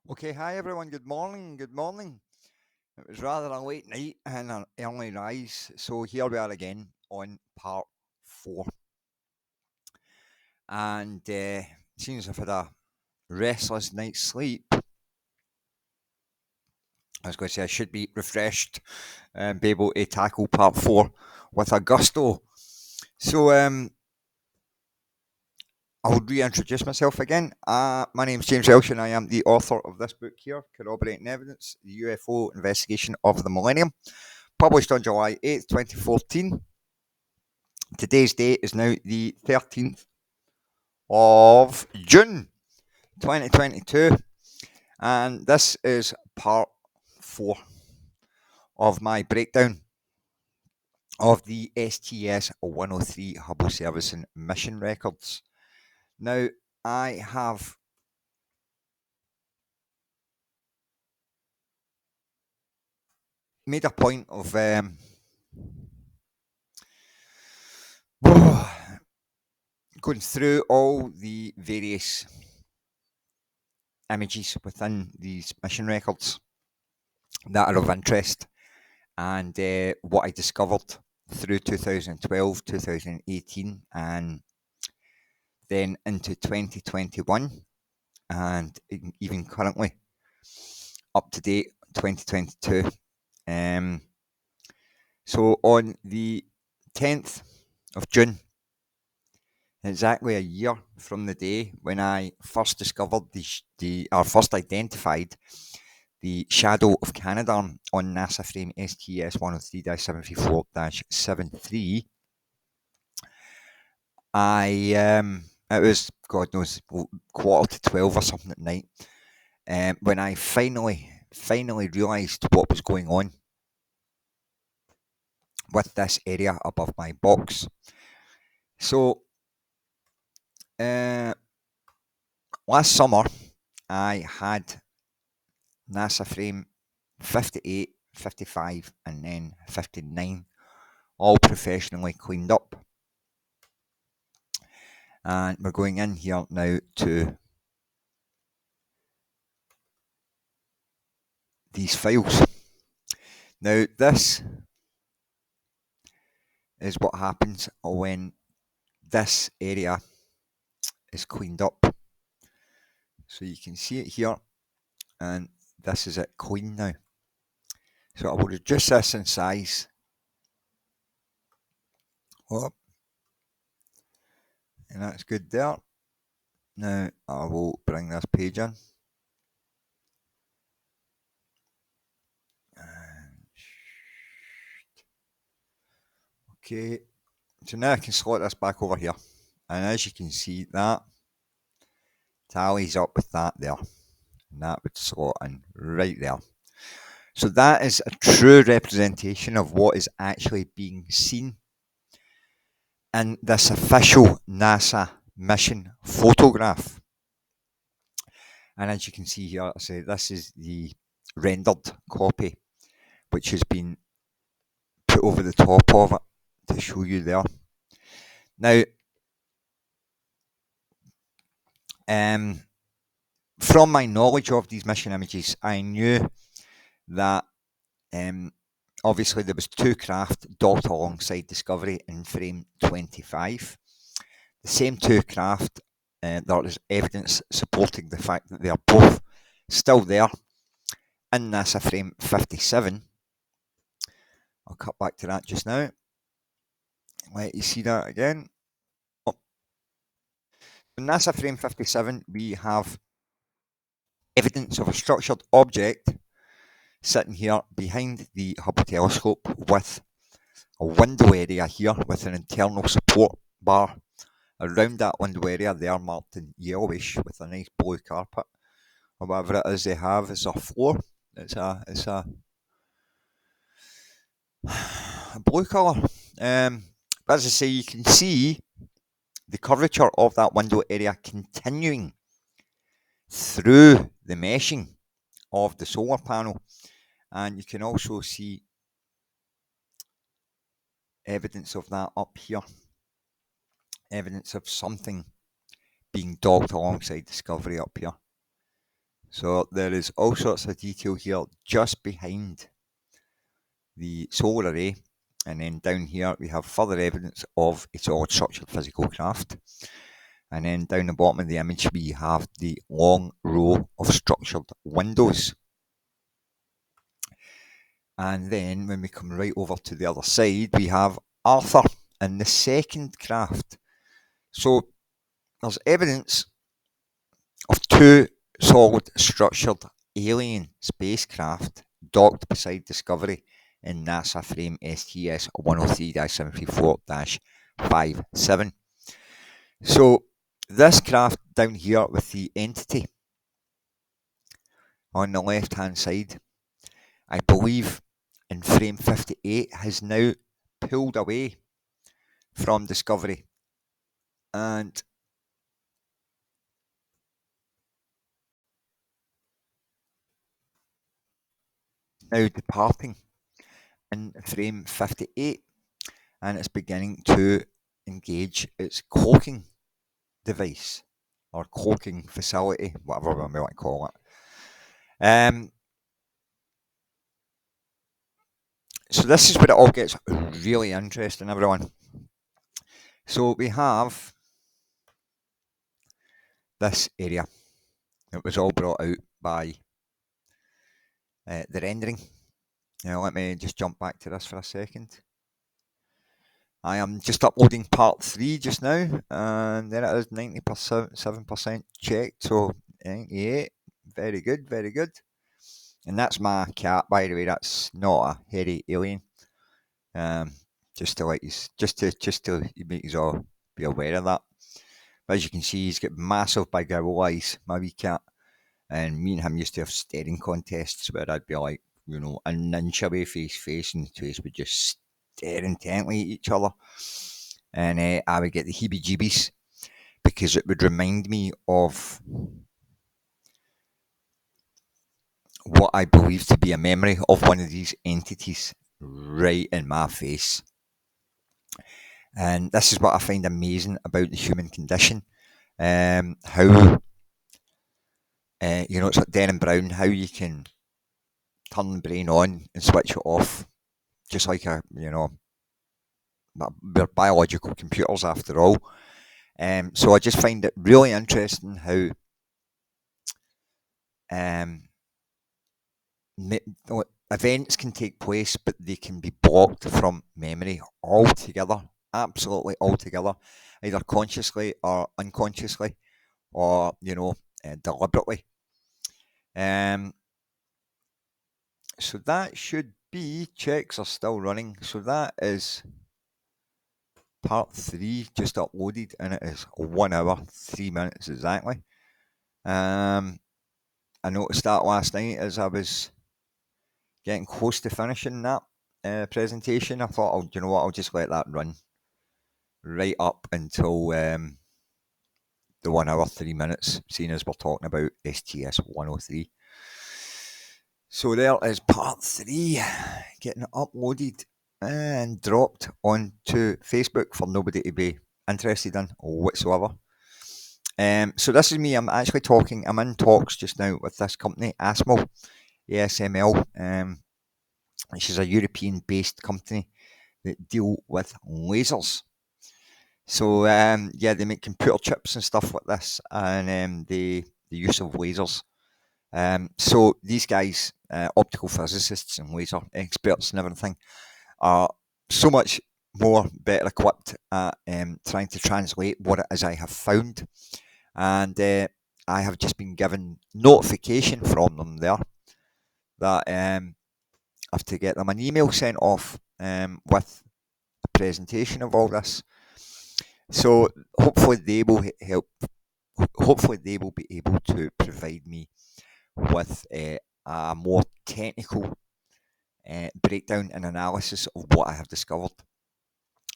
Okay, hi everyone. Good morning. Good morning. It was rather a late night and an early rise, so here we are again on part four. And seeing as I've had a restless night's sleep, I was going to say I should be refreshed and be able to tackle part four with a gusto. So I'll reintroduce myself again. My name's James Welsh, and I am the author of this book here, Corroborating Evidence: The UFO Investigation of the Millennium, published on July 8th, 2014. Today's date is now the 13th of June 2022, and this is part four of my breakdown of the STS103 Hubble Servicing mission records. Now, I have made a point of going through all the various images within these mission records that are of interest and what I discovered through 2012, 2018, and then into 2021, and even currently up to date 2022. So on the 10th of June, exactly a year from the day when I first discovered or first identified the shadow of Canadarm on NASA frame STS103-734-73, it was, God knows, quarter to 12 or something at night, when I finally realised what was going on with this area above my box. So, last summer, I had NASA frame 58, 55, and then 59 all professionally cleaned up. And we're going in here now to these files. Now, this is what happens when this area is cleaned up. So you can see it here, and this is it clean now. So I will reduce this in size. Oh, and that's good there. Now I will bring this page in. Okay, so now I can slot this back over here. And as you can see, that tallies up with that there. And that would slot in right there. So that is a true representation of what is actually being seen in this official NASA mission photograph. And as you can see here, I say this is the rendered copy, which has been put over the top of it to show you there. Now, from my knowledge of these mission images, I knew that obviously there was two craft docked alongside Discovery in frame 25. The same two craft, there is evidence supporting the fact that they are both still there in NASA frame 57. I'll cut back to that just now. Let you see that again. Oh. In NASA frame 57, we have evidence of a structured object sitting here behind the Hubble telescope with a window area here with an internal support bar. Around that window area, they are marked in yellowish with a nice blue carpet, or whatever it is they have as a floor. It's a blue colour. But as I say, you can see the curvature of that window area continuing through the meshing of the solar panel, and you can also see evidence of that up here. Evidence of something being docked alongside Discovery up here. So there is all sorts of detail here just behind the solar array. And then down here we have further evidence of a solid structured physical craft. And then down the bottom of the image we have the long row of structured windows. And then when we come right over to the other side, we have Arthur in the second craft. So there's evidence of two solid structured alien spacecraft docked beside Discovery in NASA frame STS103-734-57. So this craft down here with the entity on the left hand side, I believe in frame 58, has now pulled away from Discovery and now departing in frame 58, and it's beginning to engage its cloaking device or cloaking facility, whatever we want to call it. So this is where it all gets really interesting, everyone. So we have this area. It was all brought out by the rendering. Now let me just jump back to this for a second. I am just uploading part 3 just now, and there it is, 97% checked, so 98, very good, very good. And that's my cat, by the way, that's not a hairy alien. Just to let you, just to make you all be aware of that. But as you can see, he's got massive big owl eyes, my wee cat. And me and him used to have staring contests where I'd be like, you know, an inch away face to face, and the two of us would just stare intently at each other. And I would get the heebie-jeebies because it would remind me of what I believe to be a memory of one of these entities right in my face. And this is what I find amazing about the human condition. How, you know, it's like Dan and Brown, how you can turn the brain on and switch it off, just like we're biological computers after all. So I just find it really interesting how events can take place, but they can be blocked from memory altogether, absolutely altogether, either consciously or unconsciously, or deliberately. So that should be, checks are still running. So that is part 3 just uploaded, and it is 1 hour 3 minutes exactly. I noticed that last night as I was getting close to finishing that presentation. I thought, I'll just let that run right up until the 1 hour 3 minutes, seeing as we're talking about STS103. So there is part 3 getting uploaded and dropped onto Facebook for nobody to be interested in whatsoever. So this is me. I'm in talks just now with this company, ASML, which is a European-based company that deal with lasers. So they make computer chips and stuff like this, and the use of lasers. So these guys, optical physicists and laser experts and everything, are so much more better equipped at trying to translate what it is I have found. And I have just been given notification from them there that I have to get them an email sent off with a presentation of all this. So hopefully they will help. Hopefully they will be able to provide me with a more technical breakdown and analysis of what I have discovered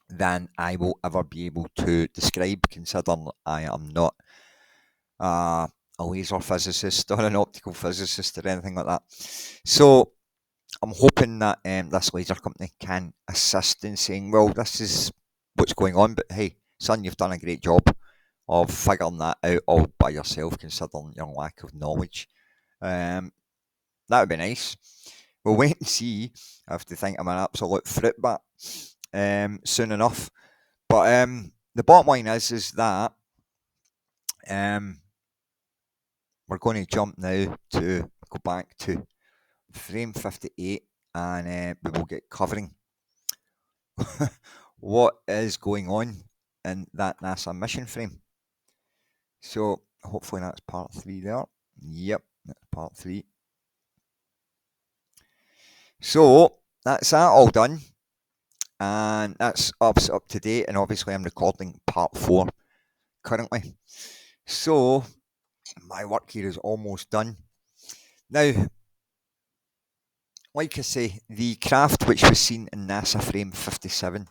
than I will ever be able to describe, considering I am not a laser physicist or an optical physicist or anything like that. So I'm hoping that this laser company can assist in saying, well, this is what's going on, but hey, son, you've done a great job of figuring that out all by yourself, considering your lack of knowledge. That would be nice. We'll wait and see if they think I'm an absolute fruit bat soon enough. But the bottom line is that we're going to jump now to go back to frame 58, and we will get covering what is going on in that NASA mission frame. So hopefully that's part 3 there. Yep, that's part 3. So that's that all done, and that's up to date. And obviously, I'm recording part 4 currently. So my work here is almost done. Now, like I say, the craft which was seen in NASA frame 57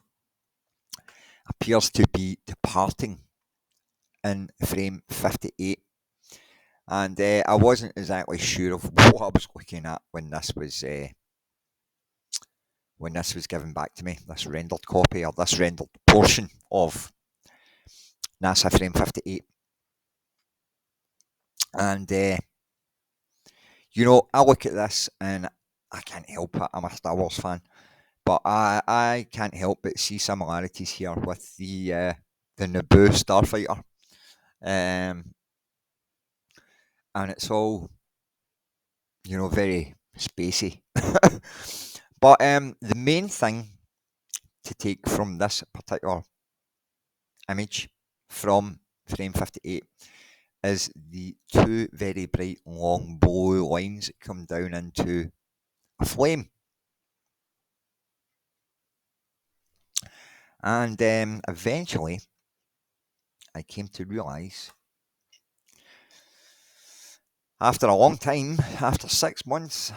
appears to be departing in frame 58. And I wasn't exactly sure of what I was looking at when this was given back to me, this rendered copy or this rendered portion of NASA frame 58. And I look at this and I can't help it. I'm a Star Wars fan, but I can't help but see similarities here with the Naboo starfighter, and it's all very spacey. But the main thing to take from this particular image from frame 58 is the two very bright long blue lines that come down into a flame. And eventually I came to realise, after a long time, after 6 months,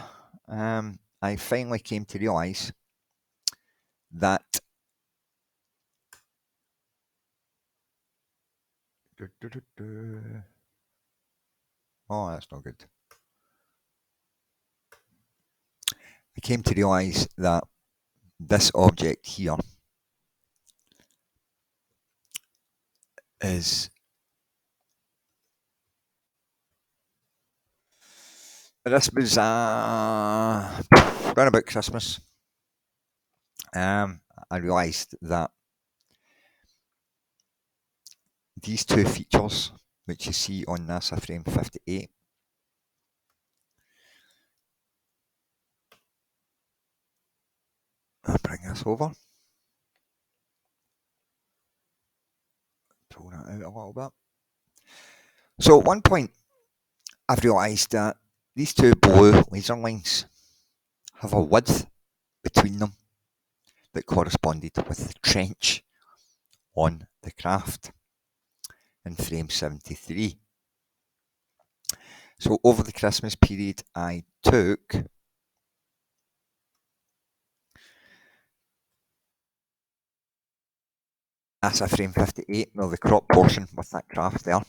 I finally came to realise that oh, that's not good. I came to realise that this object here is this was around about Christmas. I realised that these two features, which you see on NASA frame 58, I'll bring this over, pull that out a little bit. So at one point, I've realised that these two blue laser lines have a width between them that corresponded with the trench on the craft in frame 73. So over the Christmas period, I took NASA frame 58, the crop portion with that craft there,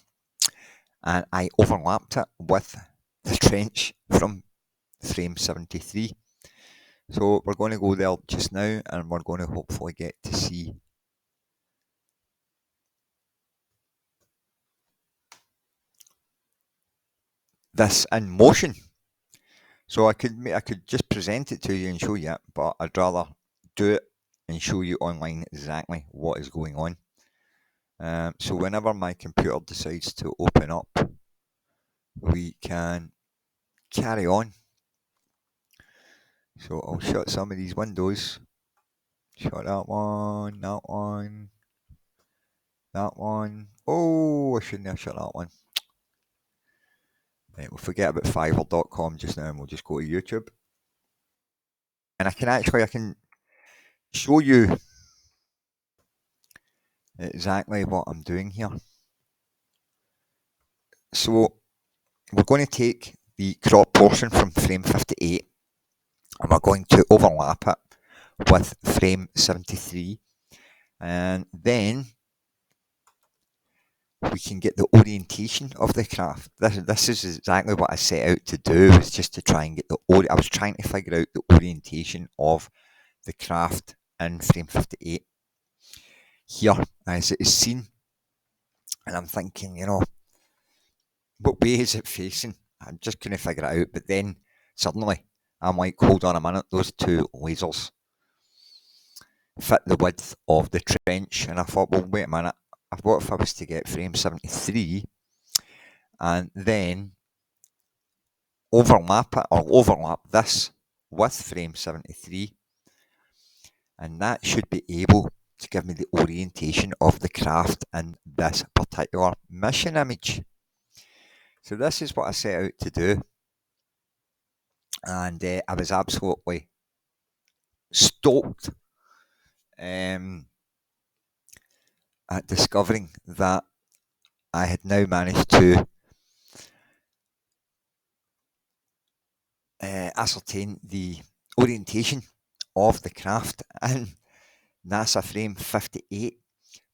and I overlapped it with the trench from frame 73. So we're going to go there just now, and we're going to hopefully get to see this in motion. So I could just present it to you and show you it, but I'd rather do it and show you online exactly what is going on. So whenever my computer decides to open up, we can carry on. So I'll shut some of these windows. Shut that one, that one, that one. Oh, I shouldn't have shut that one. Right, we'll forget about Fiverr.com just now and we'll just go to YouTube. And I can show you exactly what I'm doing here. So we're going to take the crop portion from frame 58 and we're going to overlap it with frame 73, and then we can get the orientation of the craft. This is exactly what I set out to do, was just to try and get I was trying to figure out the orientation of the craft in frame 58 here as it is seen, and I'm thinking, what way is it facing? I'm just couldn't figure it out. But then suddenly I'm like, hold on a minute, those two lasers fit the width of the trench. And I thought, well, wait a minute, what if I was to get frame 73 and then overlap this with frame 73, and that should be able to give me the orientation of the craft in this particular mission image. So this is what I set out to do, and I was absolutely stoked at discovering that I had now managed to ascertain the orientation of the craft in NASA frame 58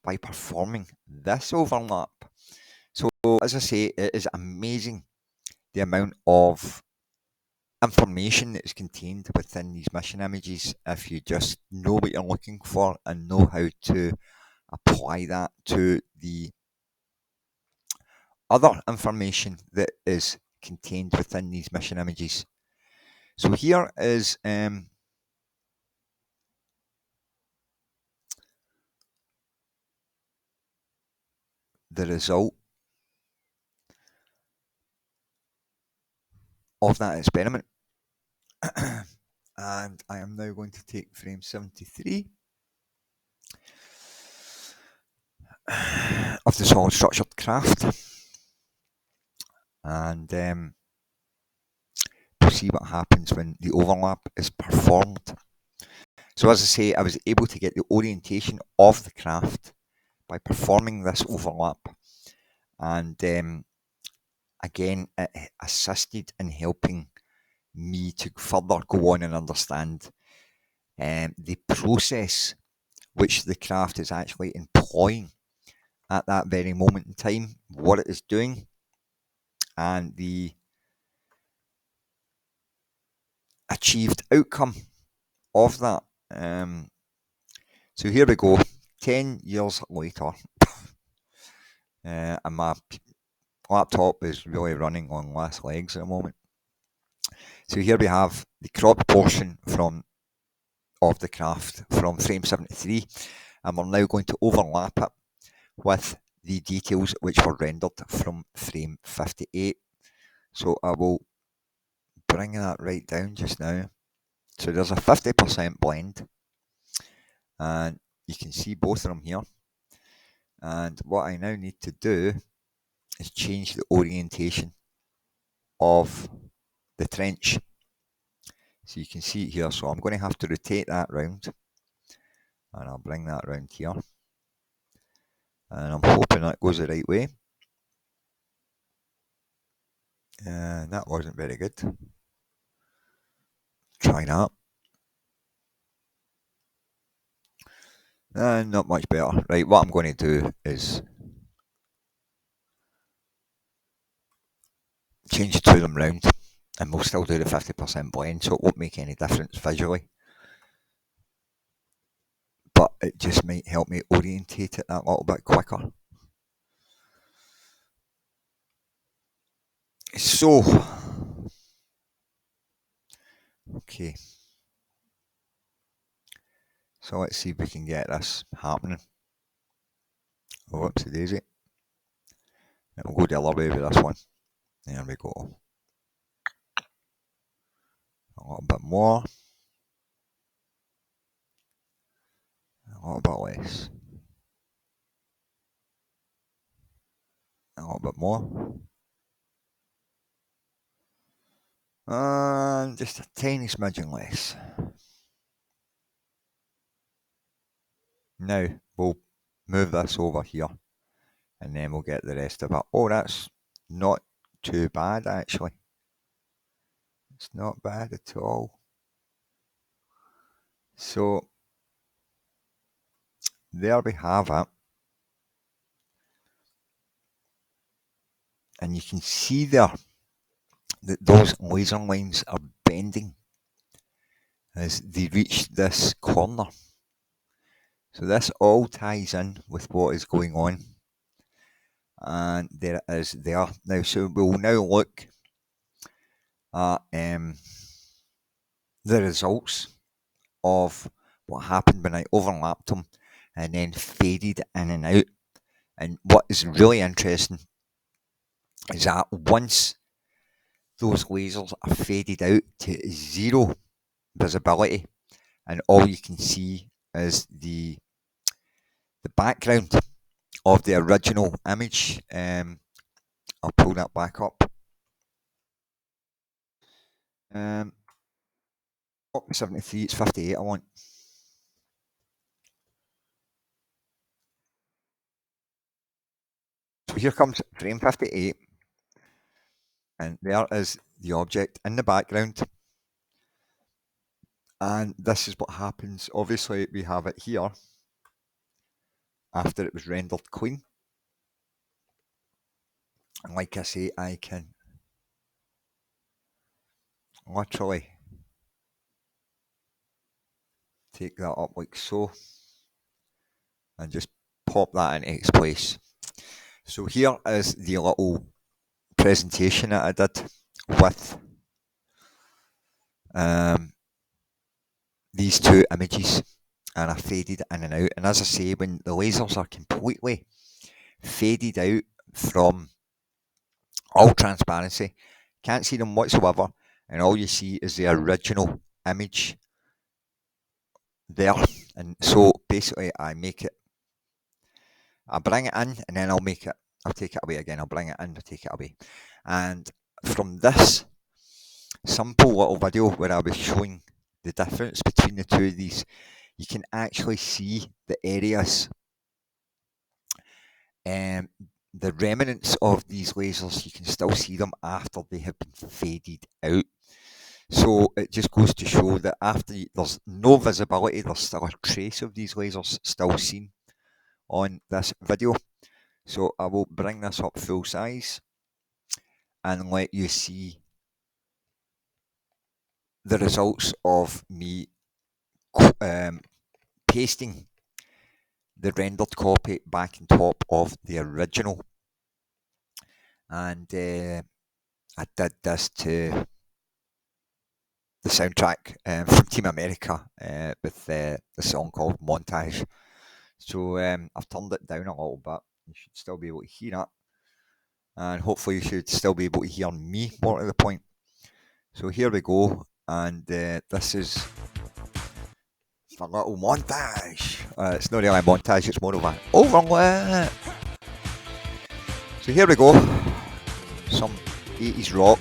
by performing this overlap. So as I say, it is amazing the amount of information that is contained within these mission images if you just know what you're looking for and know how to apply that to the other information that is contained within these mission images. So here is the result of that experiment. And I am now going to take frame 73 of the solid structured craft and we'll see what happens when the overlap is performed. So as I say, I was able to get the orientation of the craft by performing this overlap, and again it assisted in helping me to further go on and understand the process which the craft is actually employing at that very moment in time, what it is doing, and the achieved outcome of that. So here we go, 10 years later, and my laptop is really running on last legs at the moment. So here we have the cropped portion of the craft from frame 73, and we're now going to overlap it with the details which were rendered from frame 58. So I will bring that right down just now. So there's a 50% blend, and you can see both of them here. And what I now need to do is change the orientation of the trench. So you can see it here. So I'm going to have to rotate that round, and I'll bring that round here. And I'm hoping that goes the right way. And that wasn't very good. Try that. Not much better. Right, what I'm going to do is change two of them round, and we'll still do the 50% blend, so it won't make any difference visually. But it just might help me orientate it that little bit quicker. So, okay. So let's see if we can get this happening. Oh, whoopsie daisy. We'll go the other way with this one. There we go. A little bit more. A little bit less. A little bit more. And just a tiny smidgen less. Now we'll move this over here, and then we'll get the rest of it. Oh, that's not too bad actually. It's not bad at all. So there we have it. And you can see there that those laser lines are bending as they reach this corner. So this all ties in with what is going on. And there it is there. Now, so we'll now look at the results of what happened when I overlapped them and then faded in and out. And what is really interesting is that once those lasers are faded out to zero visibility and all you can see is the background of the original image, I'll pull that back up. Oh, 73, it's 58 I want. So here comes frame 58, and there is the object in the background. And this is what happens. Obviously, we have it here after it was rendered clean. And like I say, I can literally take that up like so and just pop that into its place. So here is the little presentation that I did with these two images, and I faded in and out. And as I say, when the lasers are completely faded out from all transparency, can't see them whatsoever, and all you see is the original image there. And so basically I bring it in and then I'll take it away again, I'll bring it in, I'll take it away. And from this simple little video where I was showing the difference between the two of these, you can actually see the areas, the remnants of these lasers, you can still see them after they have been faded out. So it just goes to show that after there's no visibility, there's still a trace of these lasers still seen on this video. So I will bring this up full size and let you see the results of me pasting the rendered copy back on top of the original. And I did this to the soundtrack from Team America with the song called Montage. So I've turned it down a little bit. You should still be able to hear it. And hopefully you should still be able to hear me more to the point. So here we go. And this is a little montage. It's not really a montage, it's more of an overlap. So here we go. Some 80s rock.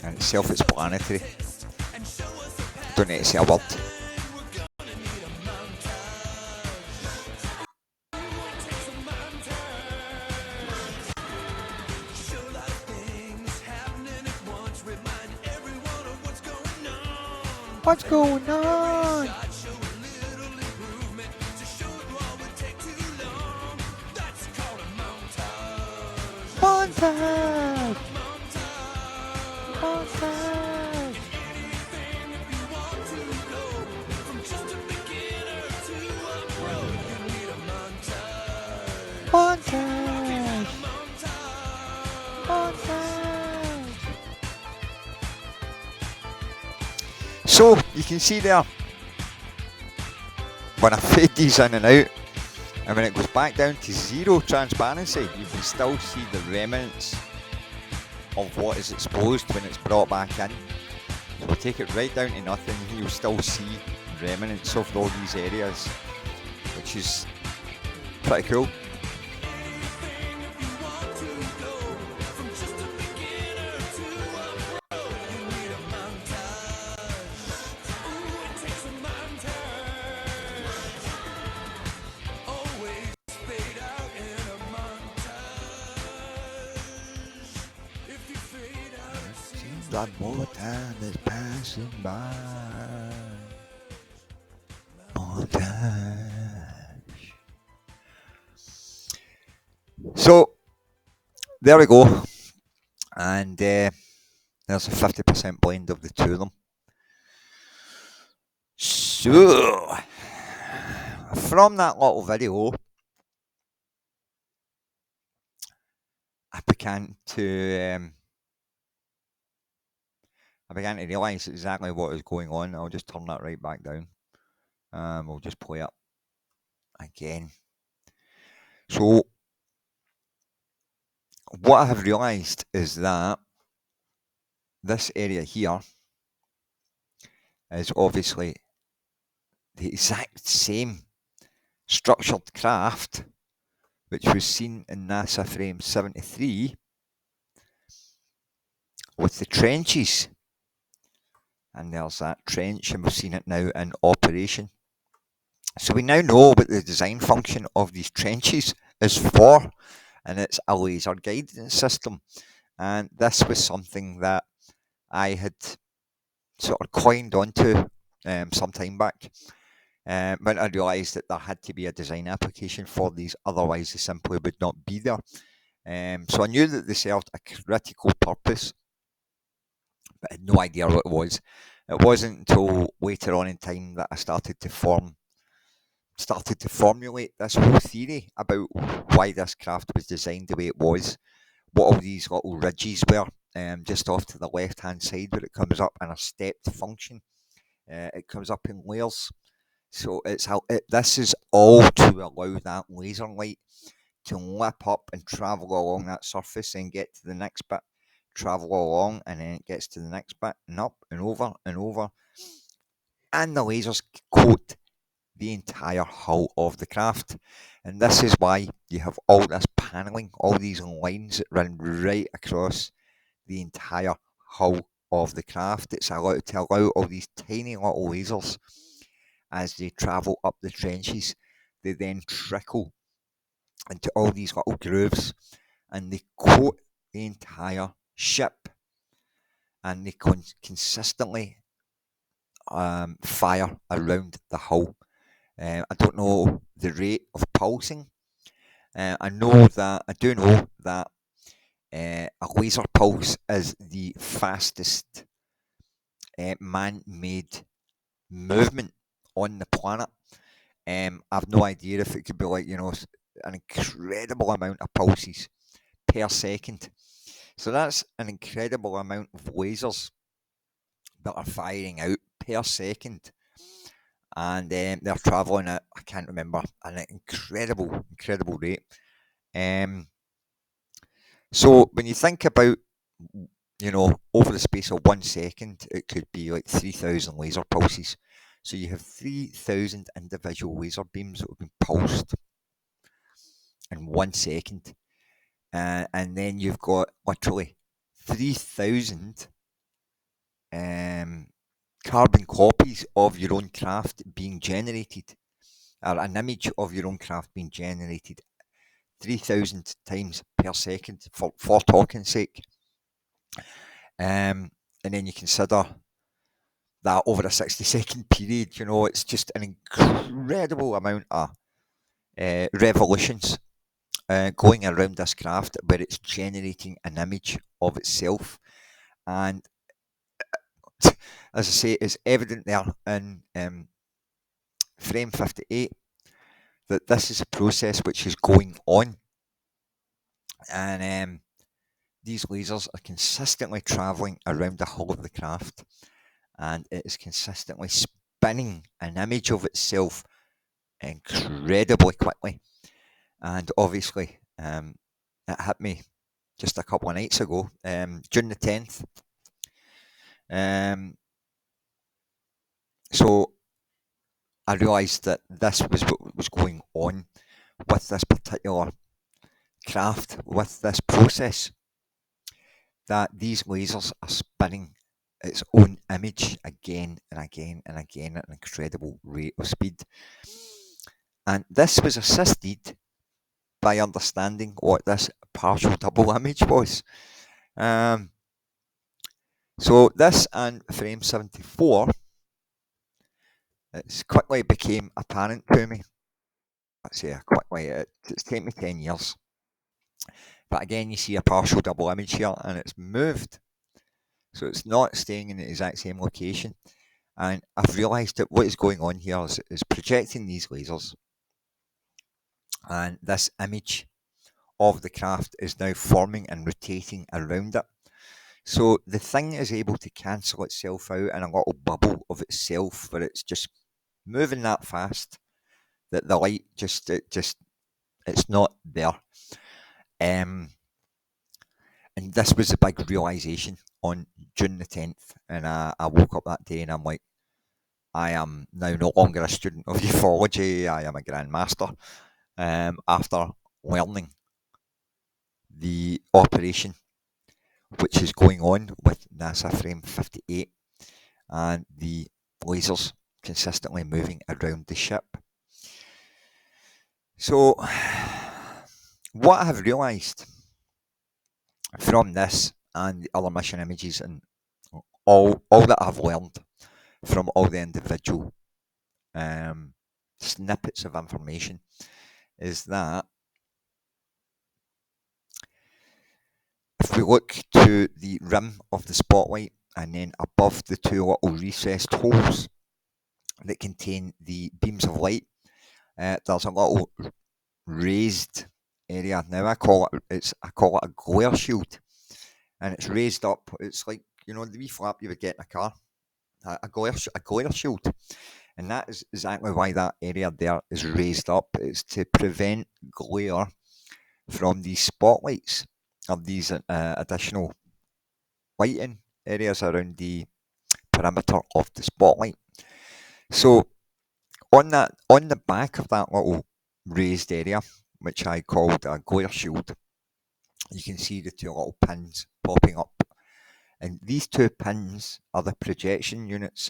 And it's self-explanatory. Don't need to say a word. What's going on? Montage! Montage! Montage! Montage! So, you can see there, when I fade these in and out, and when it goes back down to zero transparency, you can still see the remnants of what is exposed when it's brought back in. So we'll take it right down to nothing, you'll still see remnants of all these areas, which is pretty cool. That more time is passing by. Montage. So there we go, and there's a 50% blend of the two of them. So from that little video, began to realise exactly what is going on. I'll just turn that right back down. We'll just play it again. So what I have realised is that this area here is obviously the exact same structured craft which was seen in NASA frame 73 with the trenches. And there's that trench, and we've seen it now in operation. So we now know what the design function of these trenches is for, and it's a laser guidance system. And this was something that I had sort of coined onto some time back. When I realised that there had to be a design application for these, otherwise they simply would not be there. So I knew that they served a critical purpose, but I had no idea what it was. It wasn't until later on in time that I started to formulate this whole theory about why this craft was designed the way it was, what all these little ridges were, just off to the left-hand side where it comes up in a stepped function. It comes up in layers. So this is all to allow that laser light to lip up and travel along that surface and get to the next bit, travel along, and then it gets to the next bit, and up and over and over. And the lasers coat the entire hull of the craft. And this is why you have all this paneling, all these lines that run right across the entire hull of the craft. It's allowed to allow all these tiny little lasers, as they travel up the trenches, they then trickle into all these little grooves, and they coat the entire ship, and they consistently fire around the hull. I don't know the rate of pulsing. I do know that a laser pulse is the fastest man-made movement on the planet. I've no idea if it could be like, an incredible amount of pulses per second. So that's an incredible amount of lasers that are firing out per second. And they're traveling at, I can't remember, an incredible rate. So when you think about, over the space of 1 second, it could be like 3,000 laser pulses. So you have 3,000 individual laser beams that have been pulsed in 1 second. And then you've got literally 3,000 carbon copies of your own craft being generated, or an image of your own craft being generated 3,000 times per second, for talking sake. And then you consider that over a 60-second period, it's just an incredible amount of revolutions going around this craft, where it's generating an image of itself. And as I say, it's evident there in frame 58 that this is a process which is going on. And these lasers are consistently travelling around the hull of the craft, and it is consistently spinning an image of itself incredibly quickly. And obviously, it hit me just a couple of nights ago, June the 10th. So I realised that this was what was going on with this particular craft, with this process, that these lasers are spinning its own image again and again and again at an incredible rate of speed. And this was assisted by understanding what this partial double image was. So this and frame 74, it quickly became apparent to me. Let's say quickly, it's taken me 10 years. But again, you see a partial double image here, and it's moved. So it's not staying in the exact same location. And I've realised that what is going on here is projecting these lasers and this image of the craft is now forming and rotating around it. So the thing is able to cancel itself out in a little bubble of itself, where it's just moving that fast that the light it's not there. And this was a big realization on June the 10th, and I woke up that day and I'm like, I am now no longer a student of ufology. I am a grandmaster. After learning the operation which is going on with NASA Frame 58 and the lasers consistently moving around the ship. So, what I have realised from this and the other mission images and all that I've learned from all the individual snippets of information is that if we look to the rim of the spotlight and then above the two little recessed holes that contain the beams of light, there's a little raised area. Now I call it a glare shield, and it's raised up. It's like, you know, the wee flap you would get in a car, a glare shield, and that is exactly why that area there is raised up. It's to prevent glare from these spotlights of these additional lighting areas around the perimeter of the spotlight. So on the back of that little raised area, which I called a glare shield, you can see the two little pins popping up. And these two pins are the projection units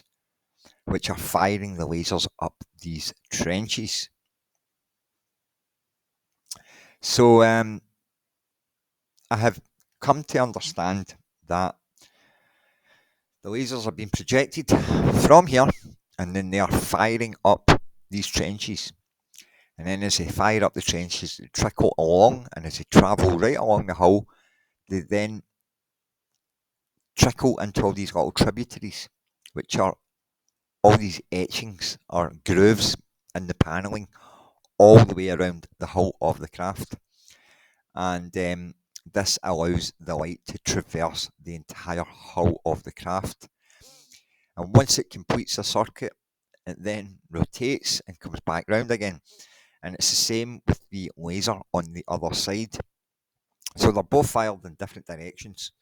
which are firing the lasers up these trenches. So I have come to understand that the lasers are being projected from here, and then they are firing up these trenches. And then as they fire up the trenches, they trickle along, and as they travel right along the hull, they then trickle into all these little tributaries, which are all these etchings or grooves in the panelling all the way around the hull of the craft. And this allows the light to traverse the entire hull of the craft. And once it completes a circuit, it then rotates and comes back round again. And it's the same with the laser on the other side. So they're both fired in different directions.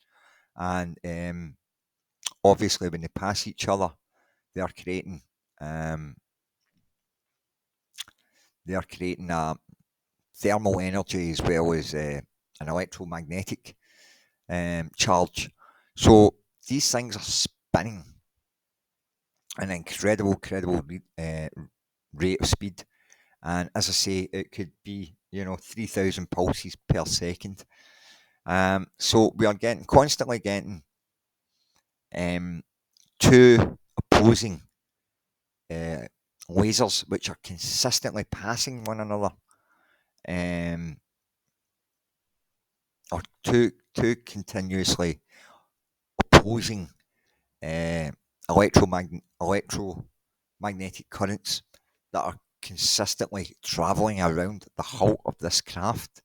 And obviously when they pass each other, they are creating thermal energy as well as an electromagnetic charge. So these things are spinning an incredible rate of speed, and as I say, it could be 3,000 pulses per second. So we are constantly getting two opposing lasers which are consistently passing one another, or two continuously opposing electromagnetic currents that are consistently travelling around the hull of this craft,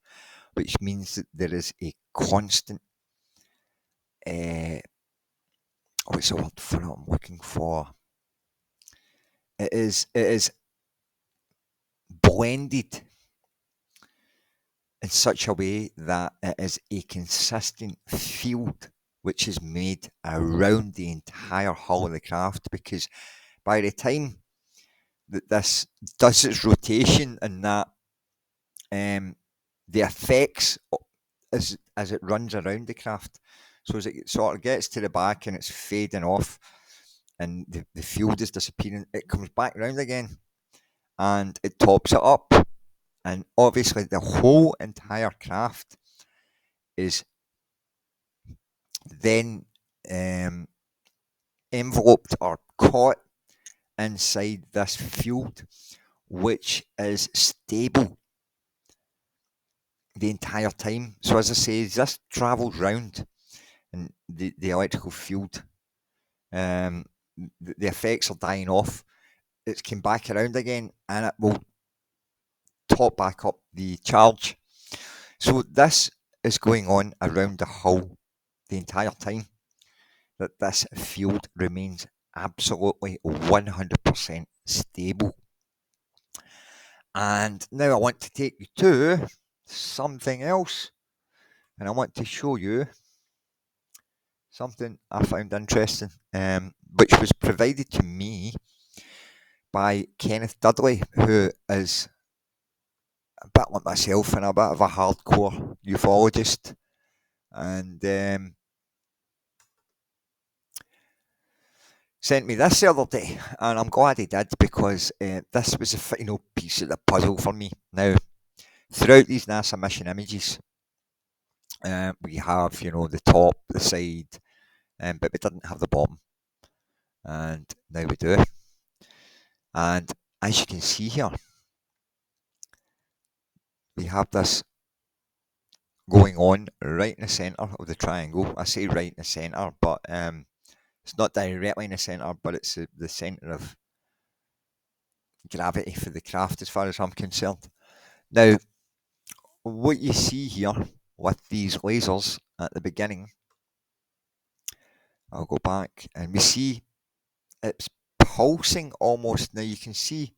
which means that there is a constant what's the word for it I'm looking for? It is blended in such a way that it is a consistent field which is made around the entire hull of the craft, because by the time that this does its rotation and that the effects as it runs around the craft, so as it sort of gets to the back and it's fading off and the field is disappearing, it comes back round again and it tops it up. And obviously the whole entire craft is then enveloped or caught inside this field, which is stable the entire time. So as I say, as this travels round and the electrical field, the effects are dying off, it's come back around again and it will top back up the charge. So this is going on around the hull the entire time, that this field remains absolutely 100% stable. And now I want to take you to something else, and I want to show you something I found interesting, which was provided to me by Kenneth Dudley, who is a bit like myself and a bit of a hardcore ufologist. And sent me this the other day, and I'm glad he did, because this was the final piece of the puzzle for me. Now, throughout these NASA mission images, we have, the top, the side, but we didn't have the bottom, and now we do. And as you can see here, we have this going on right in the centre of the triangle. I say right in the centre, but it's not directly in the centre, but it's the centre of gravity for the craft, as far as I'm concerned. Now, what you see here with these lasers at the beginning, I'll go back, and we see it's pulsing almost. Now you can see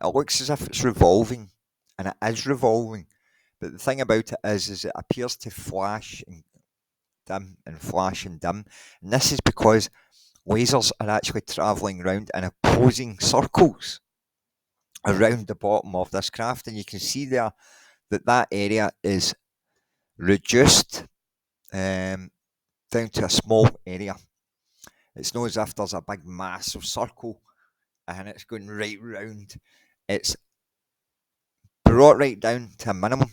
it looks as if it's revolving, and it is revolving. But the thing about it is it appears to flash and dim and flash and dim. And this is because lasers are actually travelling around in opposing circles around the bottom of this craft. And you can see there that area is reduced down to a small area. It's not as if there's a big massive circle and it's going right round. It's brought right down to a minimum.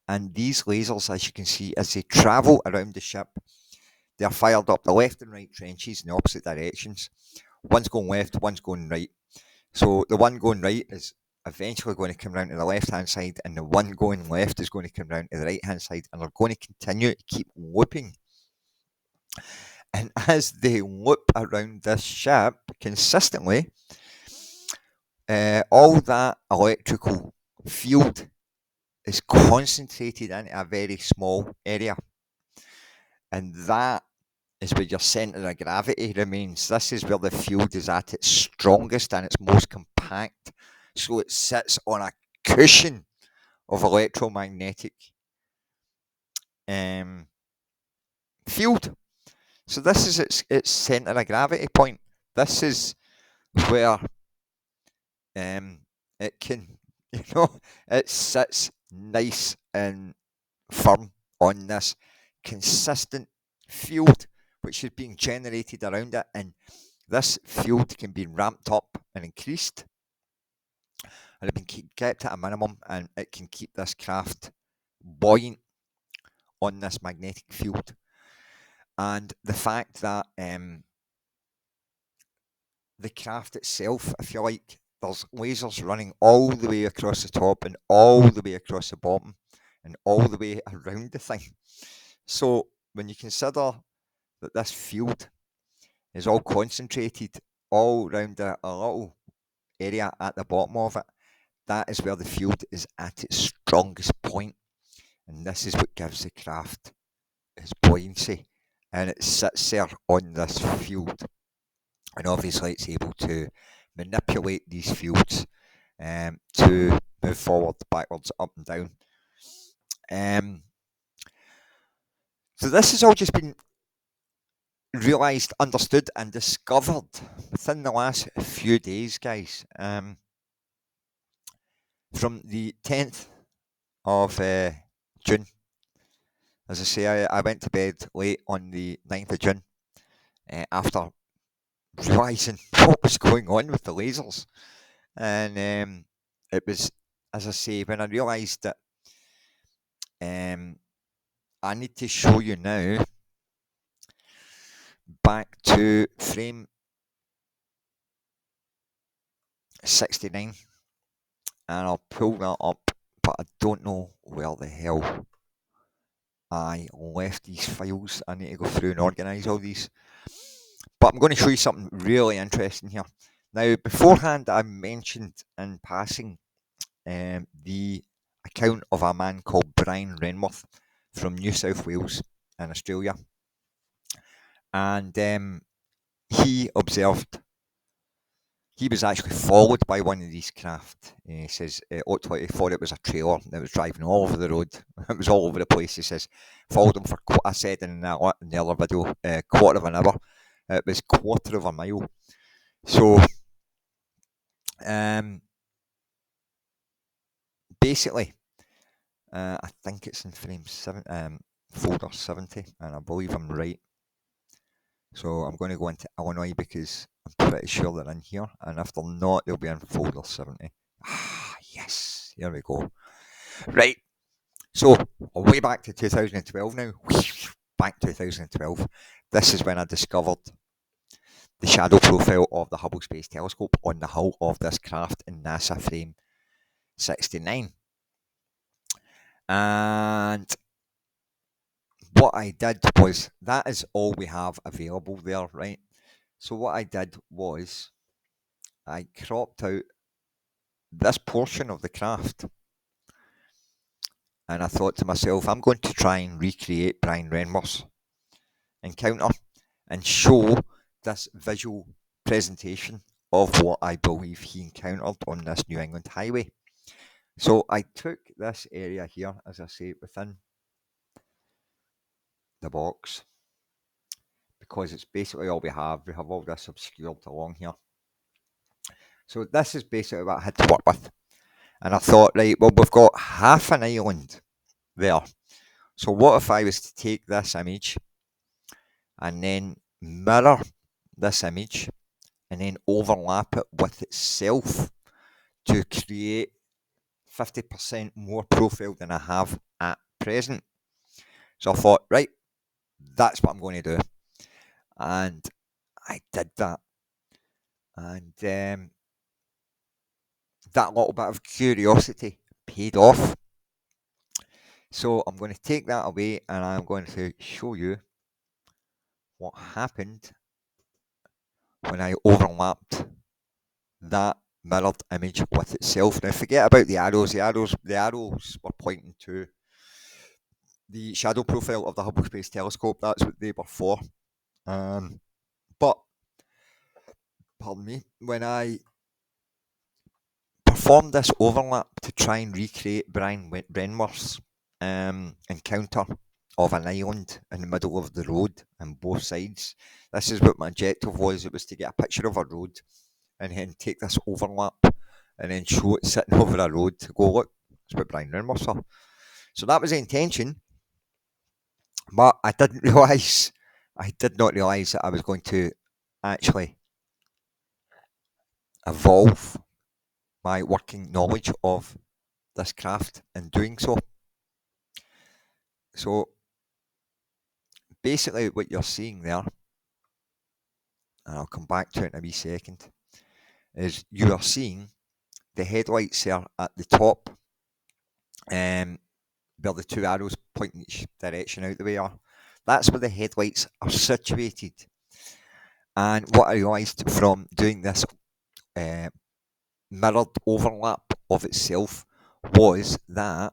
And these lasers, as you can see, as they travel around the ship, they're fired up the left and right trenches in the opposite directions. One's going left, one's going right. So the one going right is eventually going to come round to the left-hand side, and the one going left is going to come round to the right-hand side, and they're going to continue to keep looping. And as they loop around this ship consistently, all that electrical field is concentrated into a very small area. And that is where your centre of gravity remains. This is where the field is at its strongest and its most compact. So it sits on a cushion of electromagnetic field. So this is its centre of gravity point. This is where it can, it sits nice and firm on this consistent field which is being generated around it, and this field can be ramped up and increased, and it can kept at a minimum, and it can keep this craft buoyant on this magnetic field. And the fact that the craft itself, if you like, there's lasers running all the way across the top and all the way across the bottom and all the way around the thing. So when you consider that this field is all concentrated all around a little area at the bottom of it, that is where the field is at its strongest point. And this is what gives the craft its buoyancy. And it sits there on this field. And obviously it's able to manipulate these fields to move forward, backwards, up and down. So this has all just been realised, understood and discovered within the last few days, guys. From the 10th of June. As I say, I went to bed late on the 9th of June after realising what was going on with the lasers. And it was, as I say, when I realised that I need to show you now back to frame 69, and I'll pull that up, but I don't know where the hell I left these files. I need to go through and organise all these. But I'm going to show you something really interesting here. Now, beforehand, I mentioned in passing the account of a man called Brian Renworth from New South Wales in Australia. And he observed, he was actually followed by one of these craft. He says he thought it was a trailer that was driving all over the road. It was all over the place. He says, followed him for, I said in the other video, quarter of an hour. It was quarter of a mile. So, basically, I think it's in folder 70, and I believe I'm right. So I'm going to go into Illinois because I'm pretty sure they're in here, and if they're not, they'll be in folder 70. Ah, yes, here we go. Right, so way back to 2012 now. Back 2012. This is when I discovered the shadow profile of the Hubble Space Telescope on the hull of this craft in NASA frame 69. And what I did was, that is all we have available there, right? So what I did was, I cropped out this portion of the craft, and I thought to myself, I'm going to try and recreate Brian Renworth's encounter and show this visual presentation of what I believe he encountered on this New England highway. So I took this area here, as I say, within the box, because it's basically all we have. We have all this obscured along here. So this is basically what I had to work with. And I thought, right, well, we've got half an island there. So what if I was to take this image and then mirror this image and then overlap it with itself to create 50% more profile than I have at present? So I thought, right, that's what I'm going to do. And I did that. And that little bit of curiosity paid off. So I'm going to take that away and I'm going to show you what happened when I overlapped that mirrored image with itself. Now forget about the arrows. The arrows were pointing to the shadow profile of the Hubble Space Telescope. That's what they were for. But pardon me, when I performed this overlap to try and recreate Brian Renworth's encounter of an island in the middle of the road on both sides. This is what my objective was. It was to get a picture of a road and then take this overlap and then show it sitting over a road to go, look, that's what Brian Renworth saw. So that was the intention, but I did not realise that I was going to actually evolve my working knowledge of this craft in doing so. So basically what you're seeing there, and I'll come back to it in a wee second, is you are seeing the headlights there at the top, where the two arrows pointing each direction out the way are. That's where the headlights are situated. And what I realised from doing this mirrored overlap of itself was that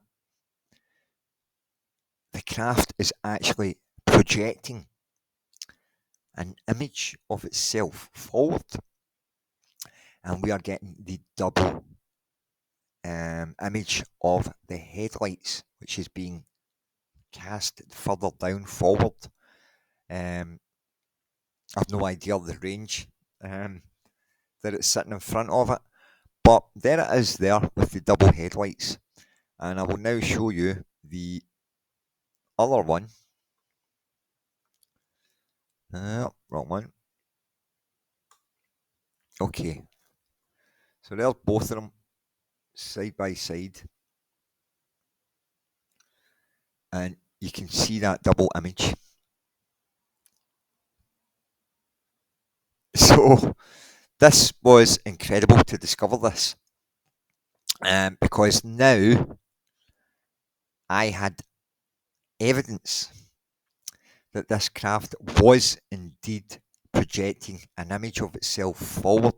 the craft is actually projecting an image of itself forward, and we are getting the double image of the headlights, which is being cast further down forward. I've no idea the range that it's sitting in front of it, but there it is there with the double headlights. And I will now show you the other one. Wrong one. Okay, so there's both of them side by side, and you can see that double image. So this was incredible to discover this, because now I had evidence that this craft was indeed projecting an image of itself forward.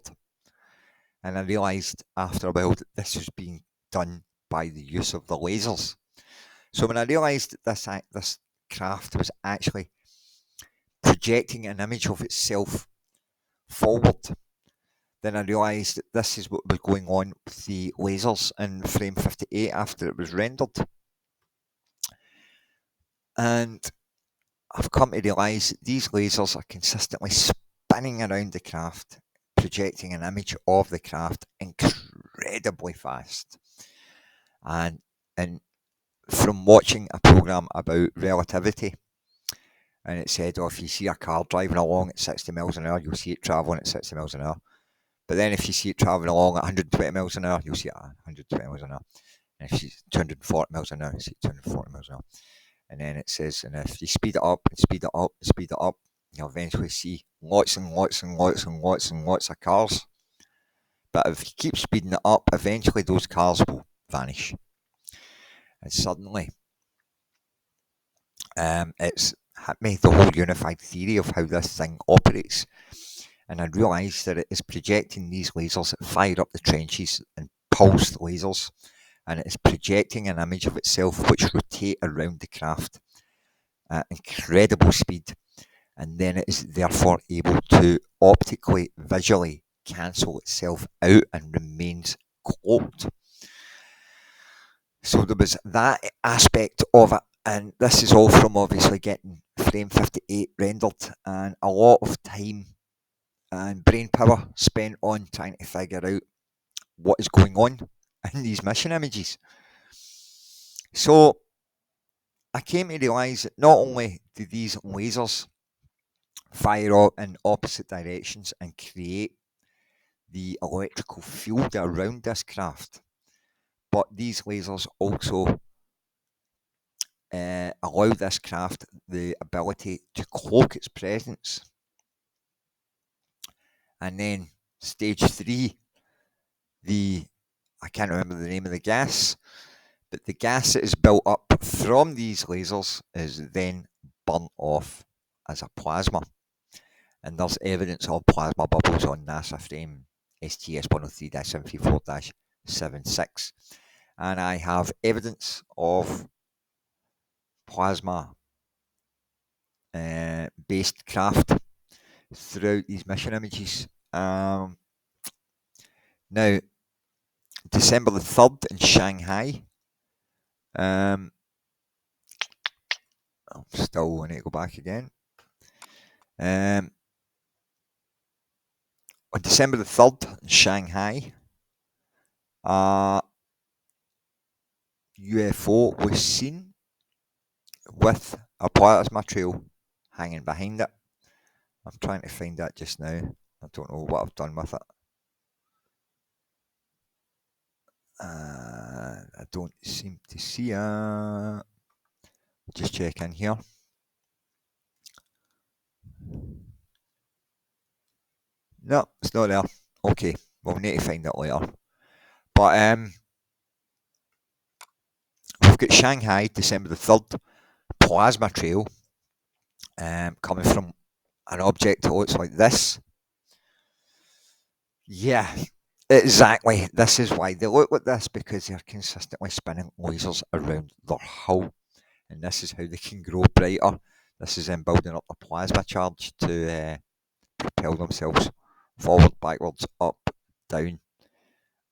And I realised after a while that this was being done by the use of the lasers. So when I realised that this craft was actually projecting an image of itself forward, then I realised that this is what was going on with the lasers in frame 58 after it was rendered. And I've come to realise that these lasers are consistently spinning around the craft, projecting an image of the craft incredibly fast. And from watching a programme about relativity, and it said, oh, if you see a car driving along at 60 miles an hour, you'll see it travelling at 60 miles an hour. But then if you see it travelling along at 120 miles an hour, you'll see it at 120 miles an hour. And if you see 240 miles an hour, you'll see 240 miles an hour. And then it says, and if you speed it up and speed it up and speed it up, you'll eventually see lots and lots and lots and lots and lots of cars. But if you keep speeding it up, eventually those cars will vanish. And suddenly, it's hit me, the whole unified theory of how this thing operates. And I realised that it is projecting these lasers that fire up the trenches and pulse the lasers. And it is projecting an image of itself which rotate around the craft at incredible speed. And then it is therefore able to optically, visually cancel itself out and remains cloaked. So there was that aspect of it. And this is all from obviously getting frame 58 rendered, and a lot of time and brain power spent on trying to figure out what is going on in these mission images. So I came to realise that not only do these lasers fire in opposite directions and create the electrical field around this craft, but these lasers also allow this craft the ability to cloak its presence. And then stage 3, I can't remember the name of the gas, but the gas that is built up from these lasers is then burnt off as a plasma. And there's evidence of plasma bubbles on NASA frame STS103-734-76. And I have evidence of plasma based craft throughout these mission images. Now, December the 3rd in Shanghai. I'm still want to go back again. On December the 3rd in Shanghai, a UFO was seen with a plasma trail hanging behind it. I'm trying to find that just now. I don't know what I've done with it. I don't seem to see it. Just check in here. No, it's not there. Okay, we'll need to find it later. But we've got Shanghai, December the 3rd, plasma trail coming from an object that looks like this. Yeah, exactly. This is why they look like this, because they're consistently spinning lasers around their hull. And this is how they can grow brighter. This is them building up a plasma charge to propel themselves forward, backwards, up, down.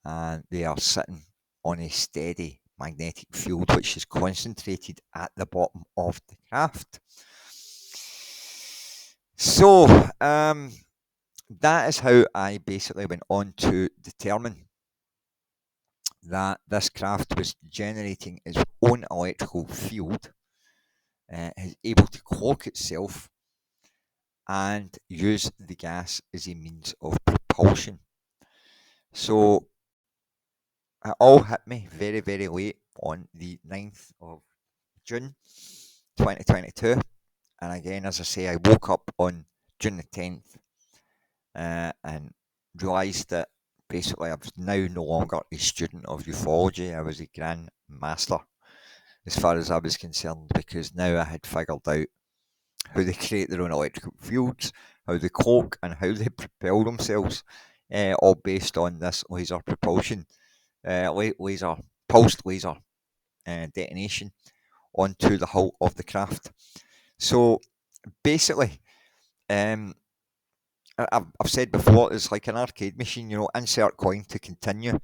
And they are sitting on a steady magnetic field which is concentrated at the bottom of the craft. So that is how I basically went on to determine that this craft was generating its own electrical field, is able to cloak itself and use the gas as a means of propulsion. So it all hit me very, very late on the 9th of June 2022. And again, as I say, I woke up on June the 10th and realised that basically I was now no longer a student of ufology. I was a grand master as far as I was concerned, because now I had figured out how they create their own electrical fields, how they cloak, and how they propel themselves, all based on this laser propulsion, laser pulsed laser detonation onto the hull of the craft. So basically, I've said before, it's like an arcade machine, insert coin to continue.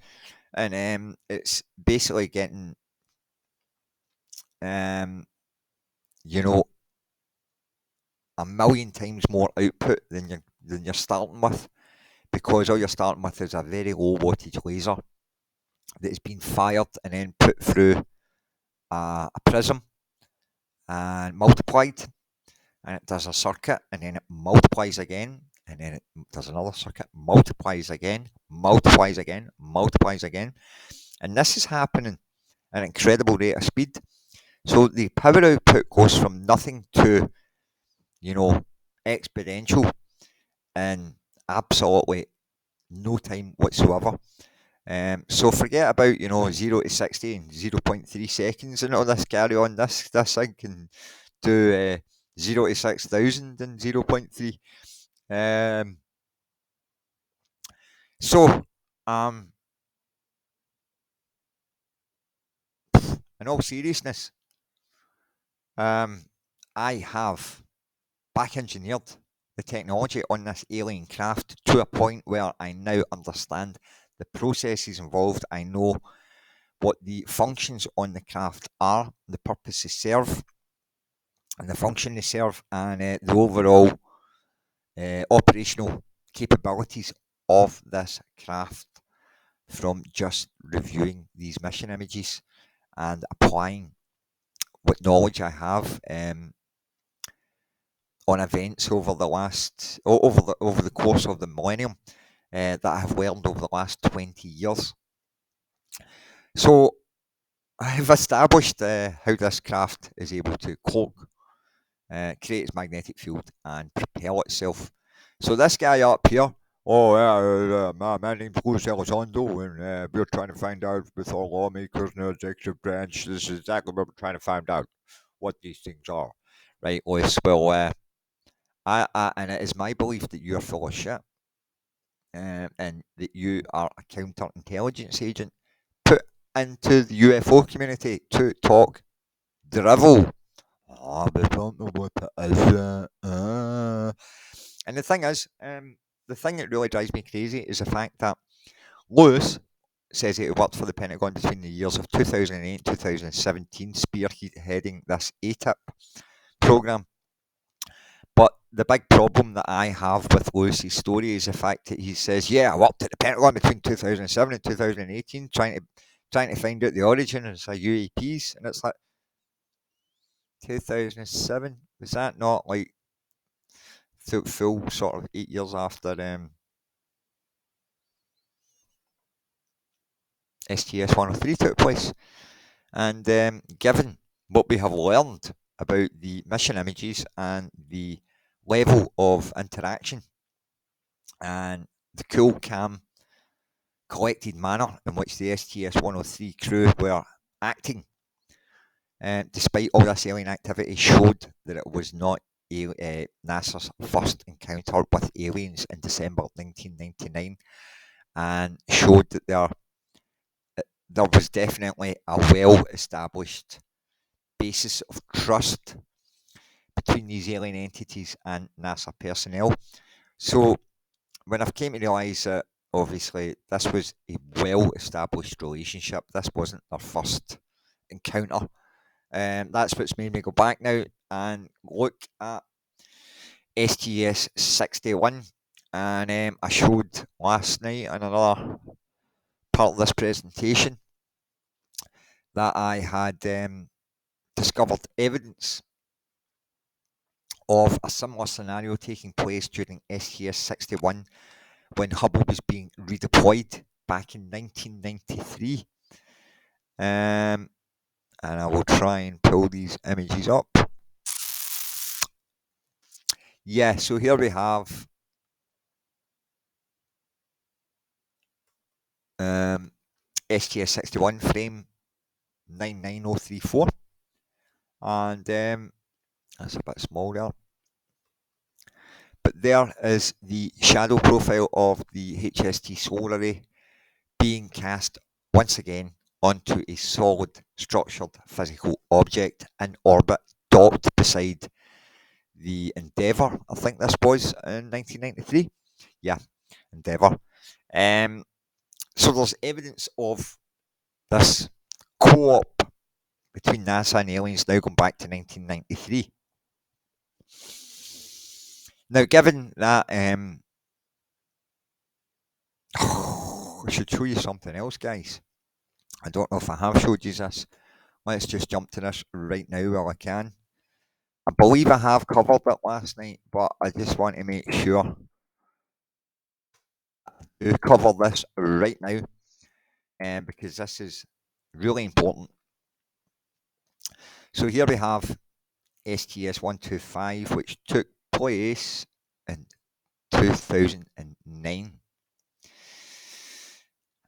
And it's basically getting, you know, a million times more output than you're starting with, because all you're starting with is a very low wattage laser that has been fired and then put through a prism and multiplied, and it does a circuit, and then it multiplies again, and then it does another circuit, multiplies again, multiplies again, multiplies again, and this is happening at an incredible rate of speed. So the power output goes from nothing to, exponential in absolutely no time whatsoever. So forget about 0 to 60 in 0.3 seconds and all this carry on. This thing can do 0 to 6,000 in 0.3. So in all seriousness, I have back engineered the technology on this alien craft to a point where I now understand the processes involved. I know what the functions on the craft are, the purpose they serve, and the function they serve, and the overall operational capabilities of this craft from just reviewing these mission images and applying what knowledge I have on events over the course of the millennium that I have learned over the last 20 years. So I have established how this craft is able to cloak, create its magnetic field, and propel itself. So this guy up here, my name's Luis Elizondo, and we're trying to find out with our lawmakers and the executive branch. This is exactly what we're trying to find out, what these things are, right, Luis? Well, and it is my belief that you are full of shit, and that you are a counterintelligence agent put into the UFO community to talk drivel. We don't know what it is. And the thing is, the thing that really drives me crazy is the fact that Lewis says he worked for the Pentagon between the years of 2008 and 2017, spearheading this ATIP program. But the big problem that I have with Lewis's story is the fact that he says, "Yeah, I worked at the Pentagon between 2007 and 2018, trying to find out the origin of UAPs," and it's like 2007. Was that not like full sort of 8 years after STS103 took place? And given what we have learned about the mission images and the level of interaction and the cool, calm, collected manner in which the STS-103 crew were acting, despite all this alien activity, showed that it was not NASA's first encounter with aliens in December 1999, and showed that there was definitely a well-established basis of trust between these alien entities and NASA personnel. So when I've came to realise that obviously this was a well-established relationship, this wasn't their first encounter, that's what's made me go back now and look at STS61. And I showed last night in another part of this presentation that I had discovered evidence of a similar scenario taking place during STS61 when Hubble was being redeployed back in 1993. And I will try and pull these images up. Yeah, so here we have STS61 frame 99034, and that's a bit small there. But there is the shadow profile of the HST solar array being cast once again onto a solid structured physical object in orbit docked beside the Endeavour. I think this was in 1993. Yeah, Endeavour. So there's evidence of this co-op between NASA and aliens now going back to 1993. Now, given that, I should show you something else, guys. I don't know if I have showed you this. Let's just jump to this right now while I can. I believe I have covered it last night, but I just want to make sure to cover this right now, because this is really important. So here we have STS125, which took place in 2009.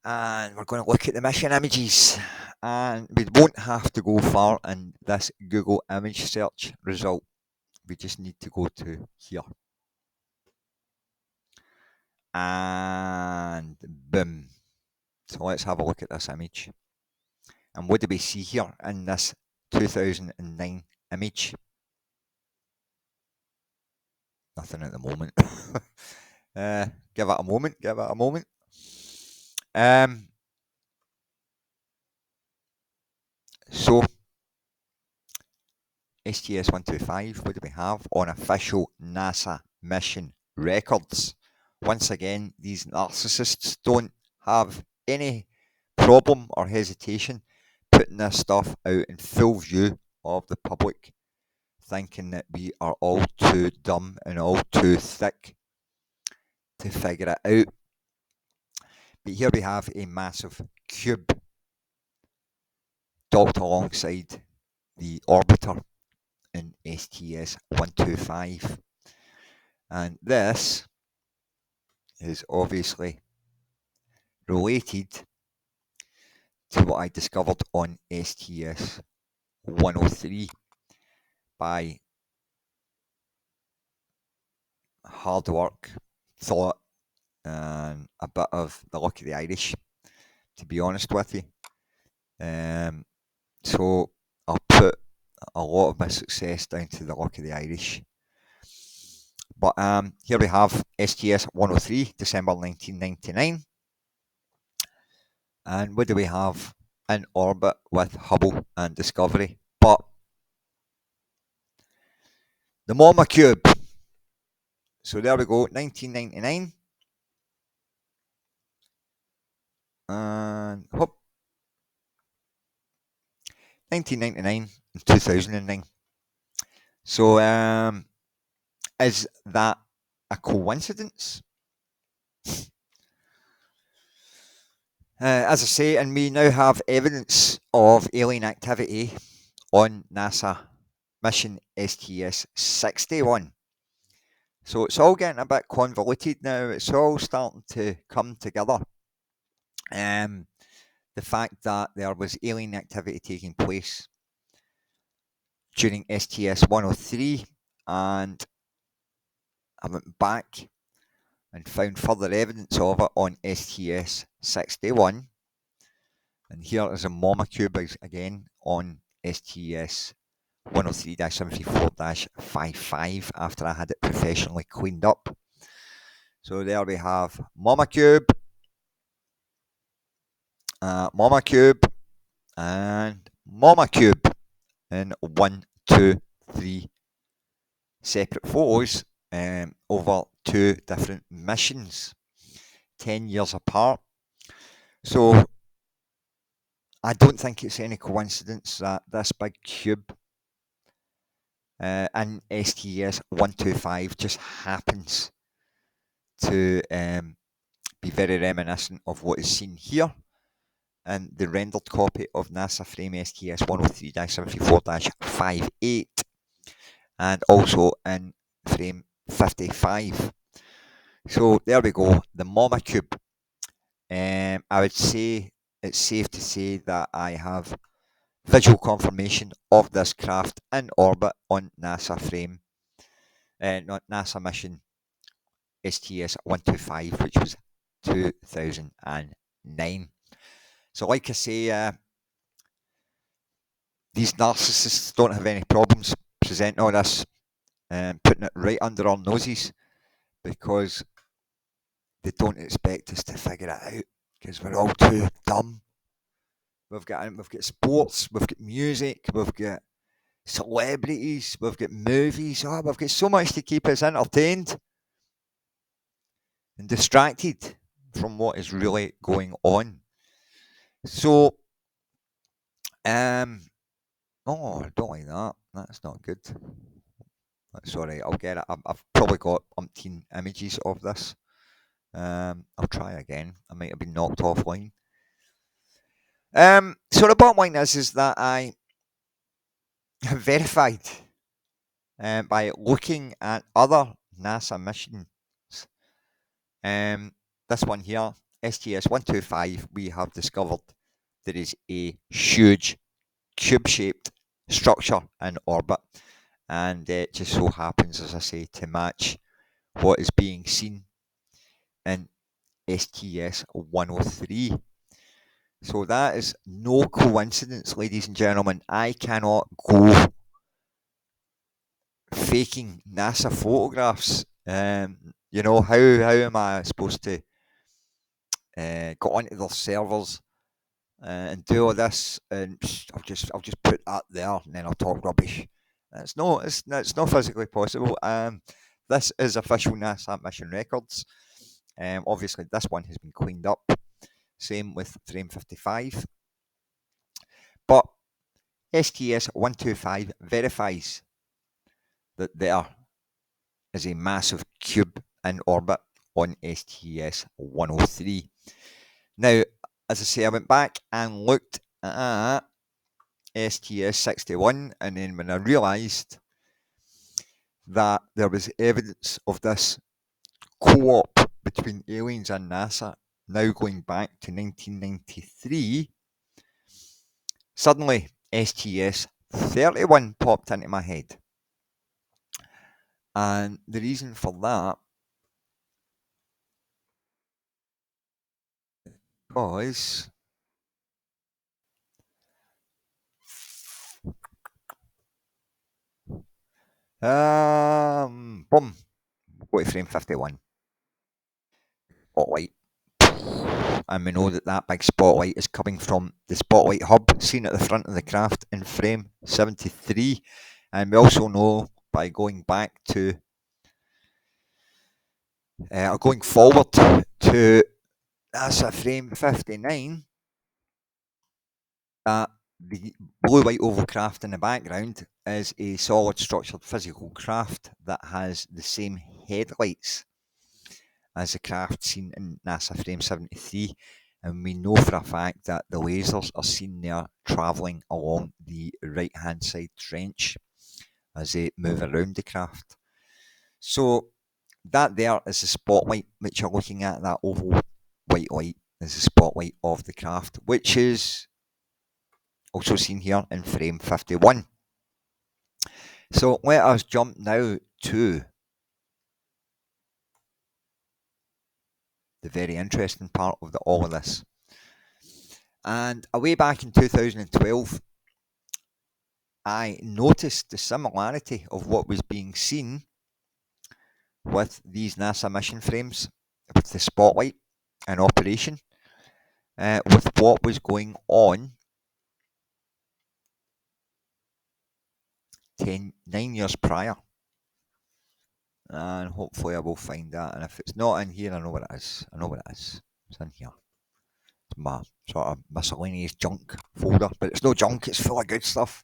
And we're going to look at the mission images. And we won't have to go far in this Google image search result. We just need to go to here. And boom. So let's have a look at this image. And what do we see here in this 2009 image? Nothing at the moment. Give it a moment. Give it a moment. So STS125, what do we have on official NASA mission records? Once again, these narcissists don't have any problem or hesitation putting this stuff out in full view of the public, thinking that we are all too dumb and all too thick to figure it out. But here we have a massive cube docked alongside the orbiter in STS125. And this is obviously related to what I discovered on STS103 by hard work, thought, and a bit of the luck of the Irish, to be honest with you. So I'll put a lot of my success down to the luck of the Irish. But here we have STS103, December 1999. And what do we have in orbit with Hubble and Discovery? But the Mama Cube. So there we go, 1999. And whoop. 1999 and 2009. So is that a coincidence? As I say, and we now have evidence of alien activity on NASA mission STS-61. So it's all getting a bit convoluted now. It's all starting to come together. The fact that there was alien activity taking place during STS-103, and I went back and found further evidence of it on STS-61. And here is a Mama Cube again on STS-103-74-55 after I had it professionally cleaned up. So there we have Mama Cube, Mama Cube, and Mama Cube in 1, 2, 3 separate photos over 2 different missions, 10 years apart. So I don't think it's any coincidence that this big cube in STS-125 just happens to be very reminiscent of what is seen here in the rendered copy of NASA frame STS-103-74-58 and also in frame 55. So there we go, the Mama Cube. I would say it's safe to say that I have visual confirmation of this craft in orbit on NASA frame, not NASA mission STS-125, which was 2009. So like I say, these narcissists don't have any problems presenting all this and putting it right under our noses because they don't expect us to figure it out because we're all too dumb. We've got sports, we've got music, we've got celebrities, we've got movies. Oh, we've got so much to keep us entertained and distracted from what is really going on. So, oh, I don't like that. That's not good. That's all right. I'll get it. I've probably got umpteen images of this. I'll try again. I might have been knocked offline. So the bottom line is that I have verified by looking at other NASA missions. This one here, STS125, we have discovered there is a huge cube-shaped structure in orbit, and it just so happens, as I say, to match what is being seen in STS103. So that is no coincidence, ladies and gentlemen. I cannot go faking NASA photographs. How am I supposed to go onto their servers and do all this? And I'll just put that there, and then I'll talk rubbish. It's not physically possible. This is official NASA mission records. Obviously, this one has been cleaned up. Same with frame 55. But STS125 verifies that there is a massive cube in orbit on STS103. Now, as I say, I went back and looked at STS61, and then when I realised that there was evidence of this co-op between aliens and NASA now going back to 1993, suddenly STS31 popped into my head. And the reason for that was boom, go to frame 51. Spotlight. And we know that that big spotlight is coming from the spotlight hub seen at the front of the craft in frame 73. And we also know by going back to going forward to NASA frame 59 that the blue white oval craft in the background is a solid structured physical craft that has the same headlights as the craft seen in NASA frame 73, and we know for a fact that the lasers are seen there travelling along the right hand side trench as they move around the craft. So that there is the spotlight which you're looking at. That oval white light is the spotlight of the craft, which is also seen here in frame 51. So let us jump now to the very interesting part of all of this. And way back in 2012, I noticed the similarity of what was being seen with these NASA mission frames, with the spotlight in operation, with what was going on 9 years prior. And hopefully I will find that. And if it's not in here, I know what it is. It's in here. It's my sort of miscellaneous junk folder. But it's no junk, it's full of good stuff.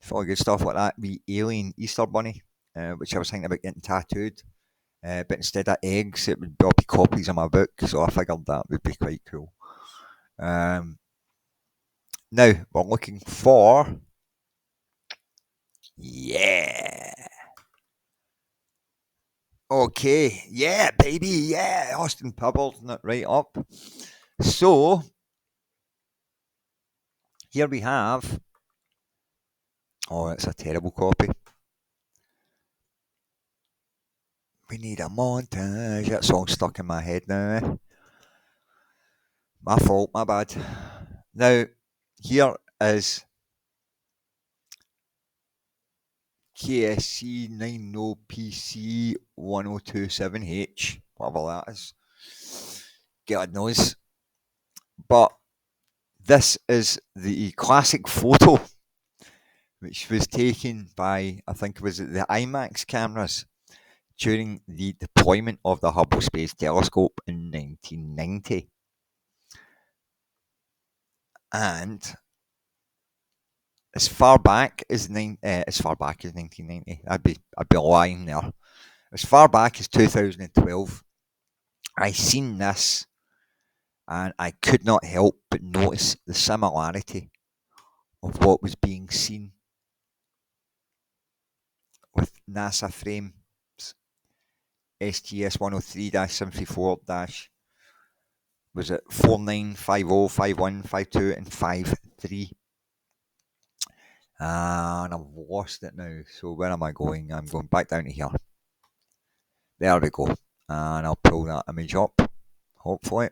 Full of good stuff like that. The alien Easter bunny, which I was thinking about getting tattooed. But instead of eggs, it would all be copies of my book. So I figured that would be quite cool. Now, we're looking for... Yeah! Okay, yeah, baby, yeah, Austin Powers, not right up. So, here we have, oh, it's a terrible copy. We need a montage, that song's stuck in my head now. My fault, my bad. Now, here is KSC 90PC 1027H, whatever that is. God knows. But this is the classic photo, which was taken by, I think it was the IMAX cameras during the deployment of the Hubble Space Telescope in 1990. And as far back as 1990, I'd be lying there. As far back as 2012, I seen this, and I could not help but notice the similarity of what was being seen with NASA frames STS103-734- was it 49, 50, 51, 52, and 53. And I've lost it now. So where am I going? I'm going back down to here. There we go. And I'll pull that image up, hopefully.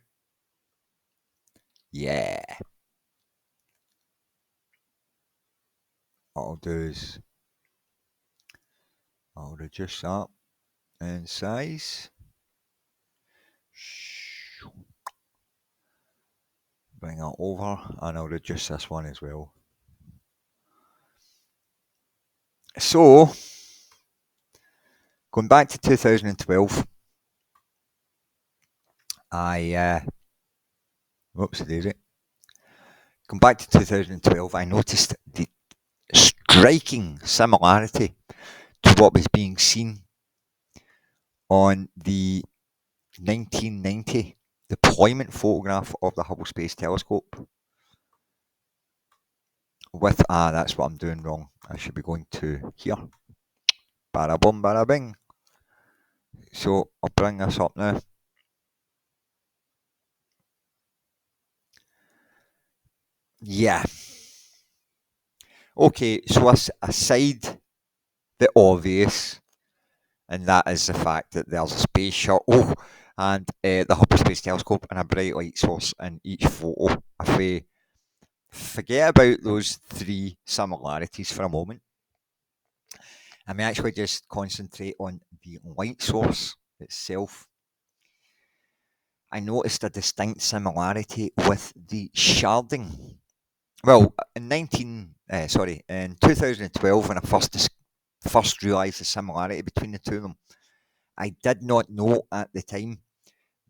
Yeah. What I'll do is I'll reduce that in size. Bring it over, and I'll reduce this one as well. So, going back to 2012, whoops, daisy. Going back to 2012, I noticed the striking similarity to what was being seen on the 1990 deployment photograph of the Hubble Space Telescope. With, that's what I'm doing wrong. I should be going to here. Bada boom, bada bing. So I'll bring this up now. Yeah. Okay, so aside the obvious, and that is the fact that there's a space shuttle and the Hubble Space Telescope and a bright light source in each photo. If we forget about those three similarities for a moment, and we actually just concentrate on the light source itself, I noticed a distinct similarity with the sharding. Well, in 2012, when I first realised the similarity between the two of them, I did not know at the time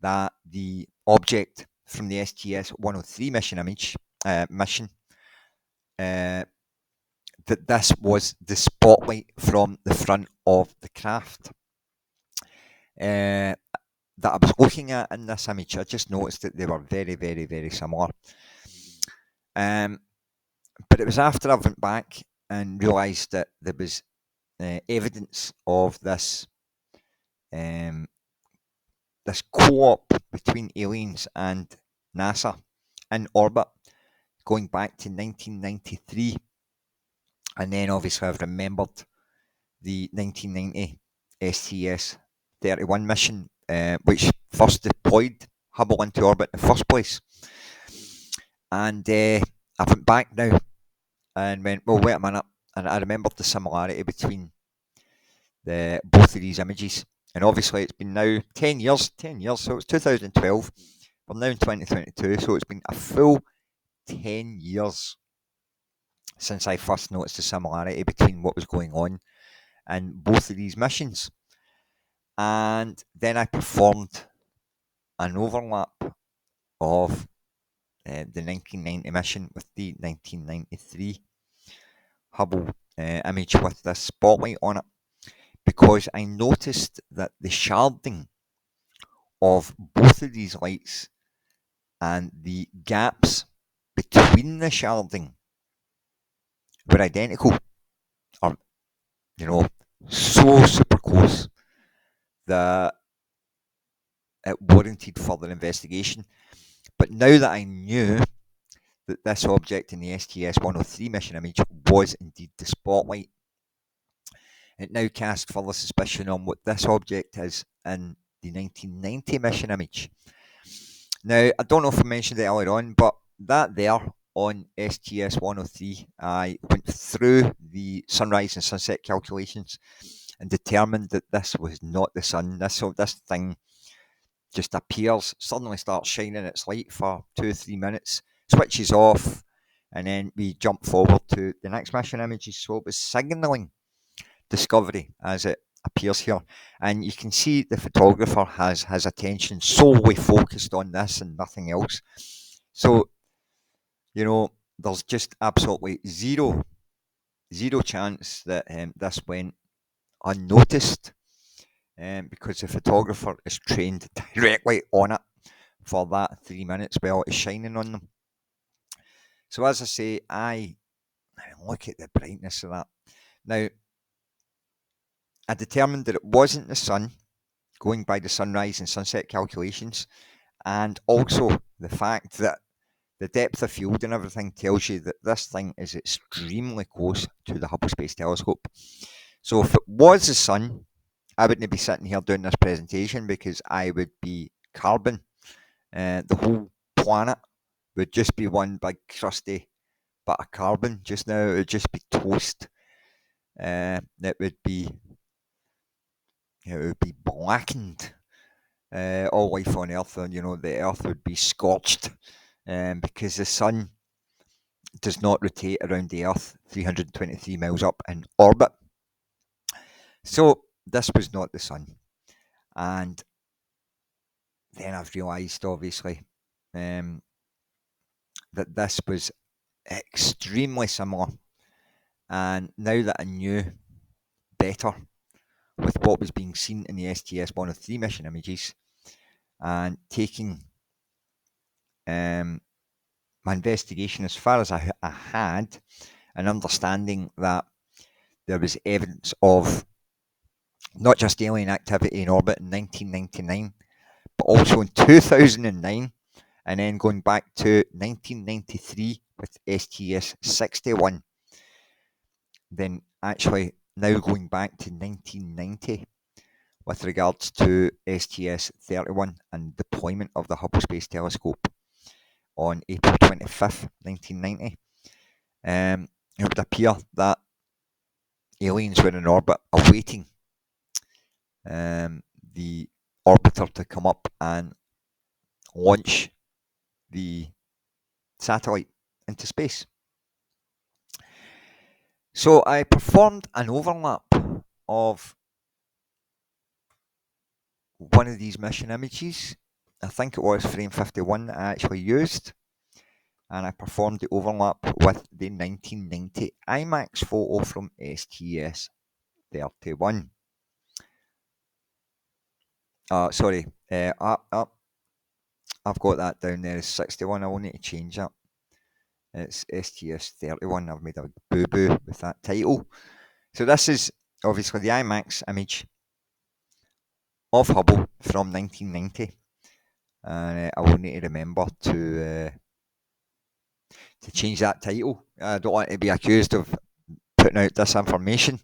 that the object from the STS-103 mission, that this was the spotlight from the front of the craft that I was looking at in this image. I just noticed that they were very, very, very similar. But it was after I went back and realised that there was evidence of this this co-op between aliens and NASA in orbit going back to 1993. And then obviously I've remembered the 1990 STS-31 mission, which first deployed Hubble into orbit in the first place. And I went back now and went, well, wait a minute. And I remembered the similarity between both of these images. And obviously it's been now 10 years, so it's 2012. We're now in 2022, so it's been a full 10 years since I first noticed the similarity between what was going on in both of these missions. And then I performed an overlap of the 1990 mission with the 1993 Hubble image with this spotlight on it, because I noticed that the sharding of both of these lights and the gaps between the sharding were identical, or, so super close that it warranted further investigation. But now that I knew that this object in the STS-103 mission image was indeed the spotlight, it now casts further suspicion on what this object is in the 1990 mission image. Now, I don't know if I mentioned it earlier on, but that there on STS103, I went through the sunrise and sunset calculations and determined that this was not the sun. This thing just appears, suddenly starts shining its light for 2-3 minutes, switches off, and then we jump forward to the next mission images. So it was signalling discovery as it appears here, and you can see the photographer has his attention solely focused on this and nothing else. So, there's just absolutely zero chance that this went unnoticed, because the photographer is trained directly on it for that 3 minutes while it's shining on them. So as I say, I look at the brightness of that. Now, I determined that it wasn't the sun, going by the sunrise and sunset calculations, and also the fact that the depth of field and everything tells you that this thing is extremely close to the Hubble Space Telescope. So if it was the sun, I wouldn't be sitting here doing this presentation, because I would be carbon. The whole planet would just be one big crusty bit of carbon. Just now, it would just be toast. It would be blackened. All life on Earth, and the Earth would be scorched, because the sun does not rotate around the Earth 323 miles up in orbit. So this was not the sun, and then I've realised, obviously, that this was extremely similar. And now that I knew better with what was being seen in the STS103 mission images, and taking my investigation as far as I had, and understanding that there was evidence of not just alien activity in orbit in 1999, but also in 2009, and then going back to 1993 with STS61, then actually now going back to 1990 with regards to STS31 and deployment of the Hubble Space Telescope on April 25th, 1990. It would appear that aliens were in orbit awaiting the orbiter to come up and launch the satellite into space. So I performed an overlap of one of these mission images. I think it was frame 51 that I actually used, and I performed the overlap with the 1990 IMAX photo from STS31. Sorry, I've got that down there as 61. I will need to change that. It's STS31. I've made a boo-boo with that title. So this is obviously the IMAX image of Hubble from 1990. And I will need to remember to change that title. I don't want to be accused of putting out disinformation.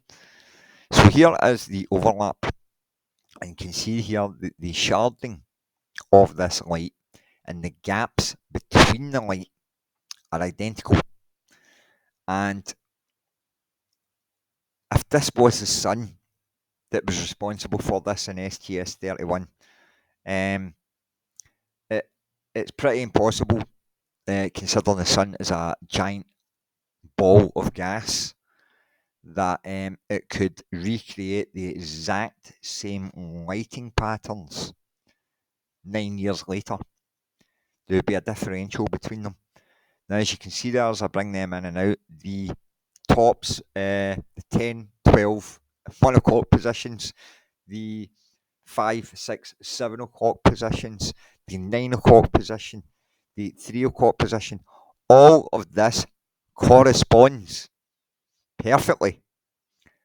So here is the overlap. And you can see here the sharding of this light, and the gaps between the light are identical. And if this was the sun that was responsible for this in STS31, it's pretty impossible, considering the sun is a giant ball of gas, that it could recreate the exact same lighting patterns 9 years later. There would be a differential between them. Now, as you can see there, as I bring them in and out, the tops, the 10, 12, 1 o'clock positions, the 5, 6, 7 o'clock positions, the 9 o'clock position, the 3 o'clock position, all of this corresponds perfectly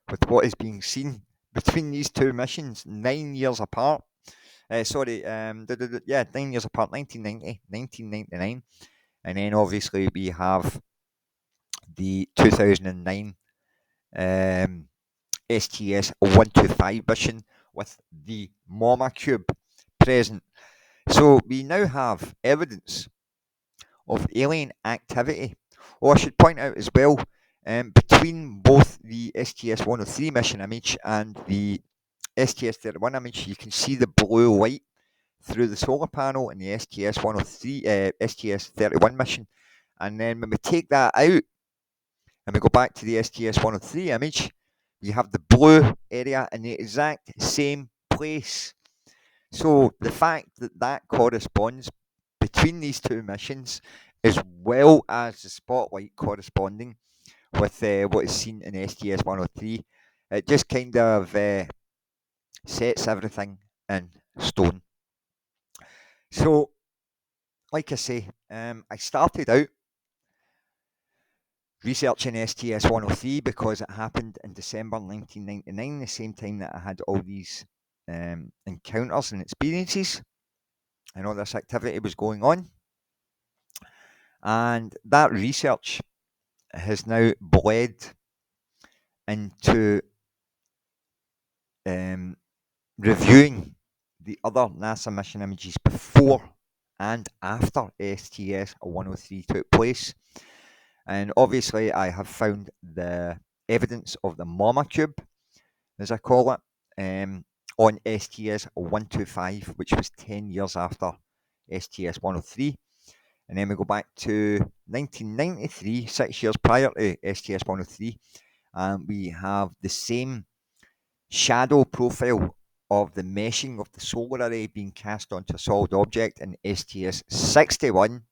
with what is being seen between these two missions 9 years apart. 9 years apart, 1990, 1999. And then obviously we have the 2009 STS125 mission with the MoMA cube present. So we now have evidence of alien activity. Oh, I should point out as well, between both the STS-103 mission image and the STS-31 image, you can see the blue light through the solar panel in the STS-31 mission. And then when we take that out and we go back to the STS-103 image, you have the blue area in the exact same place. So the fact that that corresponds between these two missions, as well as the spotlight corresponding with what is seen in STS-103, it just kind of sets everything in stone. So, like I say, I started out researching STS-103 because it happened in December 1999, the same time that I had all these encounters and experiences, and all this activity was going on. And that research has now bled into reviewing the other NASA mission images before and after STS-103 took place. And obviously, I have found the evidence of the Mama Cube, as I call it, on STS-125, which was 10 years after STS-103. And then we go back to 1993, 6 years prior to STS-103, and we have the same shadow profile of the meshing of the solar array being cast onto a solid object in STS-61.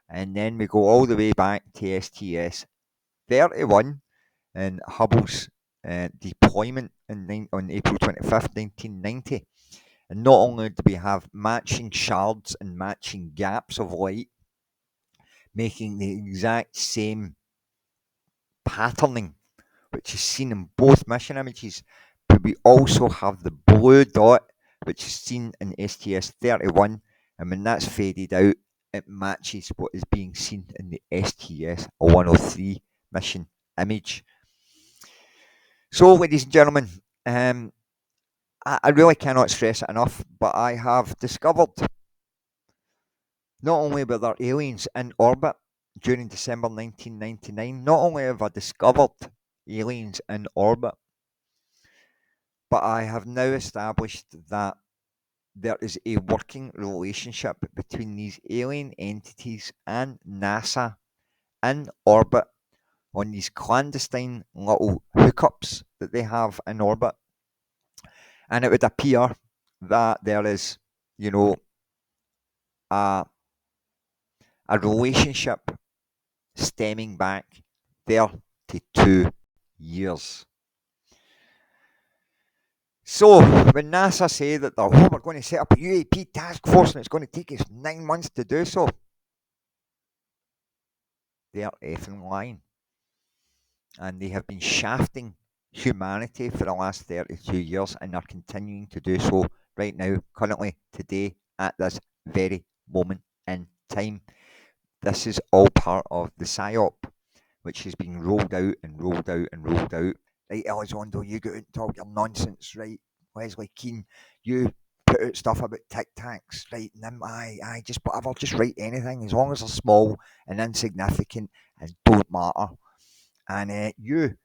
And then we go all the way back to STS-31 and Hubble's deployment on April 25th, 1990. And not only do we have matching shards and matching gaps of light, making the exact same patterning, which is seen in both mission images, but we also have the blue dot, which is seen in STS-31, and when that's faded out, it matches what is being seen in the STS-103 mission image. So, ladies and gentlemen, I really cannot stress it enough, but I have discovered not only were there aliens in orbit during December 1999, not only have I discovered aliens in orbit, but I have now established that there is a working relationship between these alien entities and NASA in orbit on these clandestine little hookups that they have in orbit. And it would appear that there is, a relationship stemming back 32 years. So, when NASA say that we're going to set up a UAP task force and it's going to take us 9 months to do so, they're effing lying. And they have been shafting humanity for the last 32 years, and are continuing to do so right now, currently, today, at this very moment in time. This is all part of the PSYOP, which has been rolled out and rolled out and rolled out. Right, Elizondo, you go out and talk your nonsense, right? Wesley Keane, you put out stuff about Tic Tacs, right? And them, I just whatever, just write anything as long as they're small and insignificant and don't matter. And you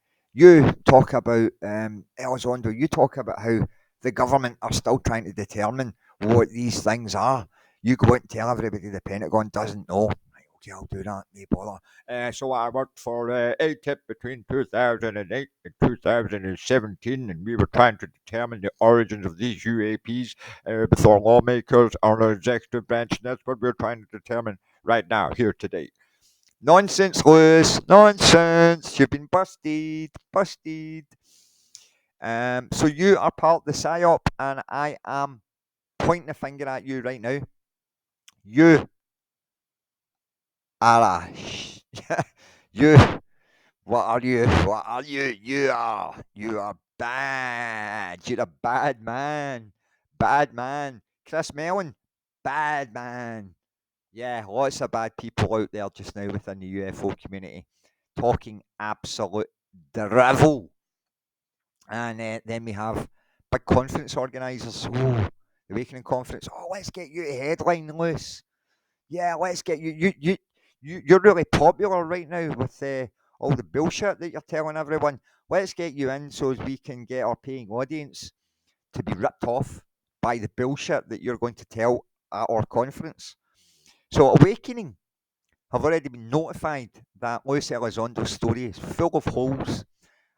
talk about Elizondo, you talk about how the government are still trying to determine what these things are. You go out and tell everybody the Pentagon doesn't know. Okay, I'll do that, no bother. So I worked for ATIP between 2008 and 2017, and we were trying to determine the origins of these UAPs with our lawmakers, our executive branch, and that's what we're trying to determine right now, here today. Nonsense, Lewis, nonsense. You've been busted. So you are part of the PSYOP, and I am pointing the finger at you right now. You are you. What are you? You are bad. You're a bad man. Chris Mellon, bad man. Yeah, lots of bad people out there just now within the UFO community, talking absolute drivel. And then we have big conference organisers. Oh, the Awakening Conference. Oh, let's get you a headline, Lewis. Yeah, let's get you're really popular right now with all the bullshit that you're telling everyone. Let's get you in so as we can get our paying audience to be ripped off by the bullshit that you're going to tell at our conference. So, Awakening have already been notified that Luis Elizondo's story is full of holes,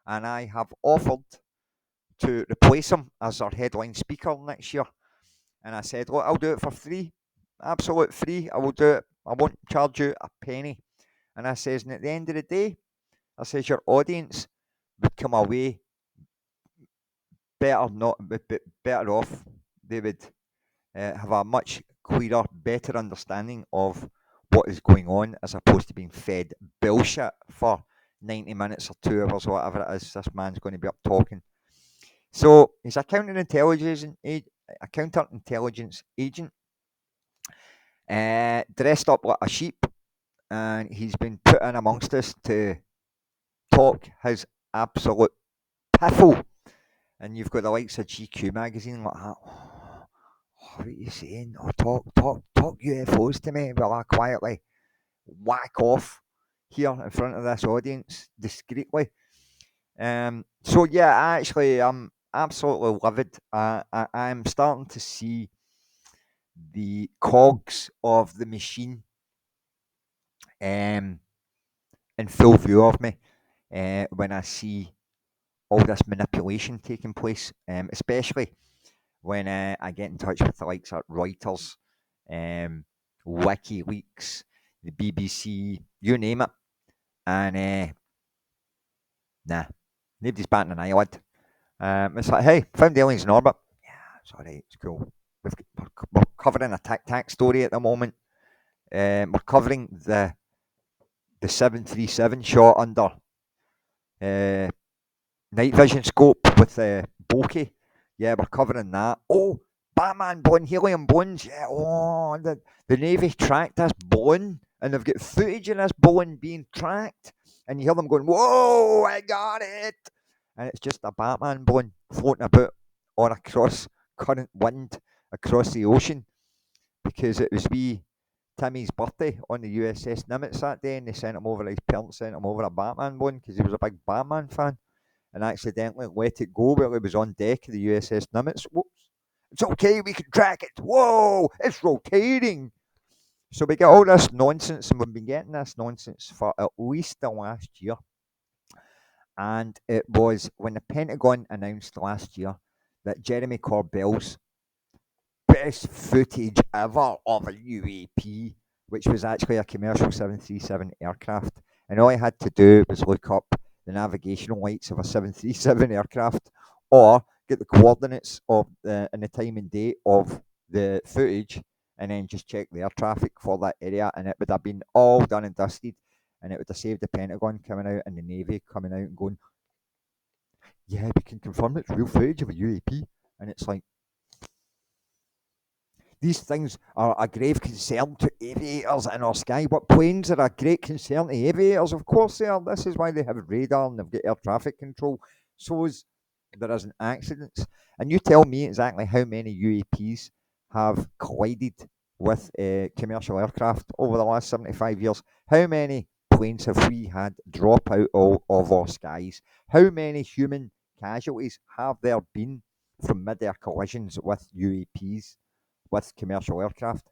and I have offered to replace him as our headline speaker next year. And I said, look, I'll do it for free, absolute free. I will do it. I won't charge you a penny. And I says, and at the end of the day, I says your audience would come away better off. They would have a much clearer, better understanding of what is going on as opposed to being fed bullshit for 90 minutes or 2 hours or whatever it is this man's going to be up talking. So he's a counterintelligence agent, dressed up like a sheep, and he's been put in amongst us to talk his absolute piffle. And you've got the likes of GQ magazine like that. Oh, what are you saying? Oh, talk UFOs to me. Will I quietly whack off here in front of this audience discreetly? So yeah, I'm absolutely livid. I'm starting to see the cogs of the machine in full view of me when I see all this manipulation taking place, especially when I get in touch with the likes of Reuters, WikiLeaks, the BBC, you name it, and nah, nobody's batting an eyelid. It's like, hey, found aliens in orbit. Yeah, it's all right, it's cool. We're covering a Tic Tac story at the moment. We're covering the 737 shot under night vision scope with bokeh. Yeah, we're covering that. Oh, Batman balloon, helium balloons. Yeah, oh, the Navy tracked this balloon, and they've got footage of this balloon being tracked, and you hear them going, "Whoa, I got it!" And it's just a Batman balloon floating about on a cross current wind across the ocean because it was wee Timmy's birthday on the USS Nimitz that day, and they sent him over. His parents sent him over a Batman balloon because he was a big Batman fan, and accidentally let it go while he was on deck of the USS Nimitz. Whoops! It's okay, we can track it. Whoa, it's rotating. So we get all this nonsense, and we've been getting this nonsense for at least the last year. And it was when the Pentagon announced last year that Jeremy Corbell's best footage ever of a UAP, which was actually a commercial 737 aircraft. And all I had to do was look up the navigational lights of a 737 aircraft or get the coordinates of and the time and date of the footage and then just check the air traffic for that area, and it would have been all done and dusted, and it would have saved the Pentagon coming out and the Navy coming out and going, yeah, we can confirm it's real footage of a UAP. And it's like, these things are a grave concern to aviators in our sky. But planes are a great concern to aviators. Of course they are. This is why they have radar and they've got air traffic control. So as there isn't accidents. And you tell me exactly how many UAPs have collided with commercial aircraft over the last 75 years. How many planes have we had drop out of our skies? How many human casualties have there been from mid-air collisions with UAPs? With commercial aircraft?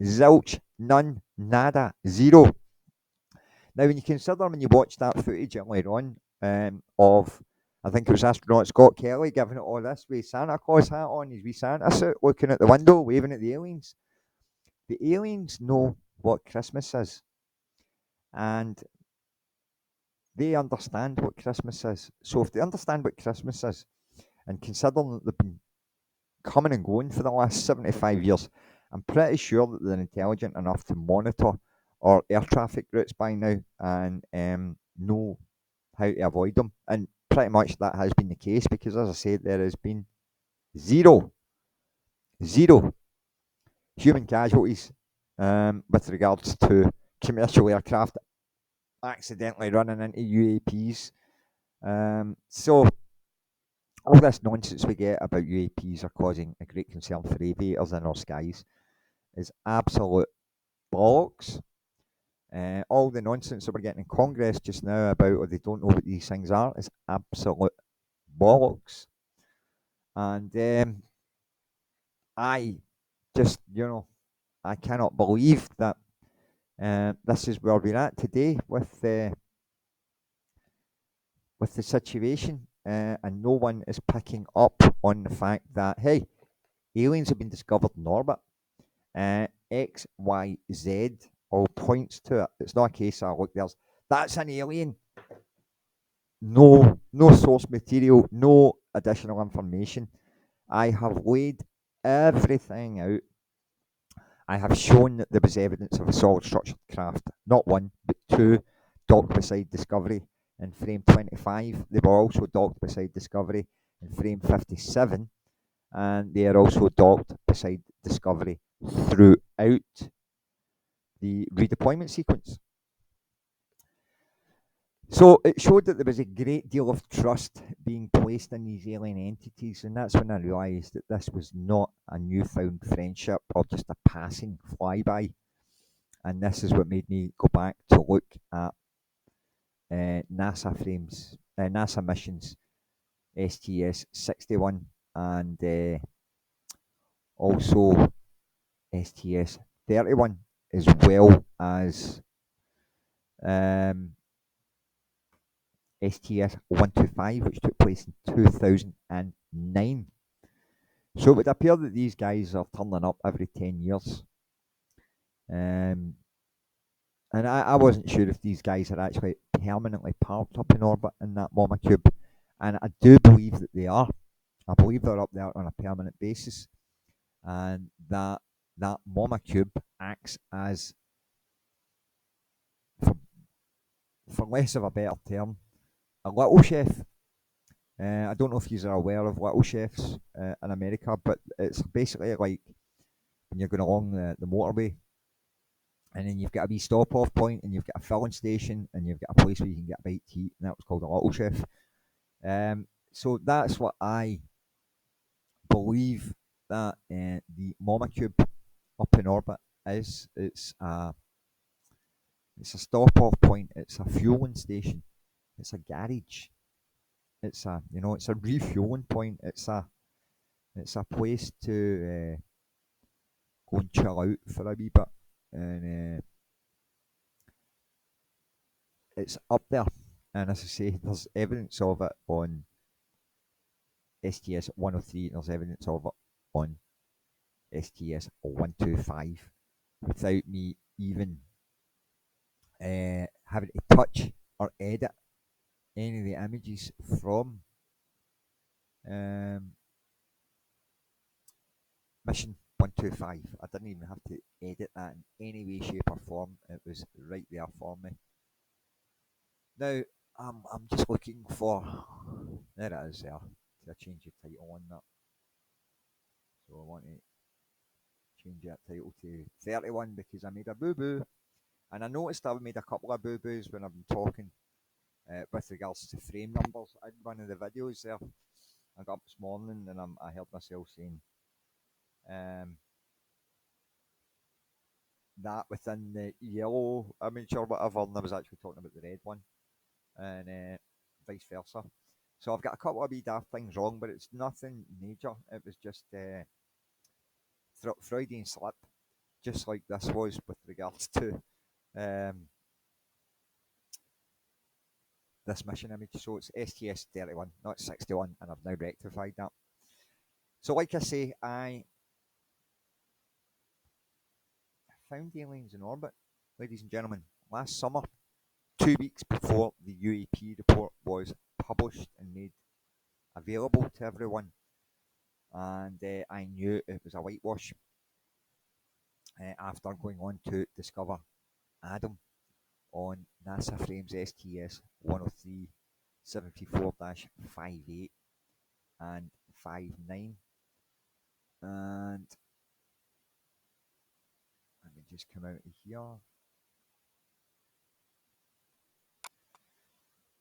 Zilch, none, nada, zero. Now, when you consider when you watch that footage earlier on of, I think it was astronaut Scott Kelly giving it all this with Santa Claus hat on, his wee Santa suit, looking at the window, waving at the aliens. The aliens know what Christmas is, and they understand what Christmas is. So if they understand what Christmas is, and considering that they've been coming and going for the last 75 years, I'm pretty sure that they're intelligent enough to monitor our air traffic routes by now and know how to avoid them. And pretty much that has been the case because, as I said, there has been zero human casualties with regards to commercial aircraft accidentally running into UAPs. So all this nonsense we get about UAPs are causing a great concern for aviators in our skies is absolute bollocks. All the nonsense that we're getting in Congress just now about, or they don't know what these things are, is absolute bollocks. And I just, I cannot believe that this is where we're at today with the situation, and no one is picking up on the fact that, hey, aliens have been discovered in orbit. X, Y, Z all points to it. It's not a case of, look, that's an alien. No source material, no additional information. I have laid everything out. I have shown that there was evidence of a solid structured craft, not one, but two, docked beside Discovery in frame 25. They were also docked beside Discovery in frame 57, and they are also docked beside Discovery throughout the redeployment sequence. So it showed that there was a great deal of trust being placed in these alien entities, and that's when I realised that this was not a newfound friendship or just a passing flyby. And this is what made me go back to look at NASA missions, STS-61 and also STS-31, as well as STS-125, which took place in 2009. So it would appear that these guys are turning up every 10 years. And I wasn't sure if these guys are actually permanently parked up in orbit in that Mama Cube. And I do believe that they are. I believe they're up there on a permanent basis. And that Mama Cube acts as, for less of a better term, a little chef. I don't know if you are aware of little chefs in America, but it's basically like when you're going along the motorway, and then you've got a wee stop-off point, and you've got a filling station, and you've got a place where you can get a bite to eat, and that was called a little chef. So that's what I believe that the Mama Cube up in orbit is. It's a stop-off point. It's a fueling station. It's a garage. It's a refueling point. It's a place to go and chill out for a wee bit, and it's up there. And as I say, there's evidence of it on STS103, and there's evidence of it on STS125, without me even having to touch or edit any of the images from mission 125. I didn't even have to edit that in any way, shape or form. It was right there for me. Now, I'm just looking for, there it is there, to change the title on that. So I want to change that title to 31 because I made a boo-boo. And I noticed I've made a couple of boo-boos when I've been talking with regards to frame numbers. In one of the videos there, I got up this morning and I heard myself saying that within the yellow image or whatever, and I was actually talking about the red one, and vice versa. So I've got a couple of wee daft things wrong, but it's nothing major. It was just Freudian slip, just like this was with regards to this mission image. So it's STS-31, not 61, and I've now rectified that. So like I say, I found aliens in orbit, ladies and gentlemen, last summer, 2 weeks before the UAP report was published and made available to everyone. And I knew it was a whitewash after going on to discover Adam on NASA frames STS-103, 74-58 and 59. And let me just come out of here.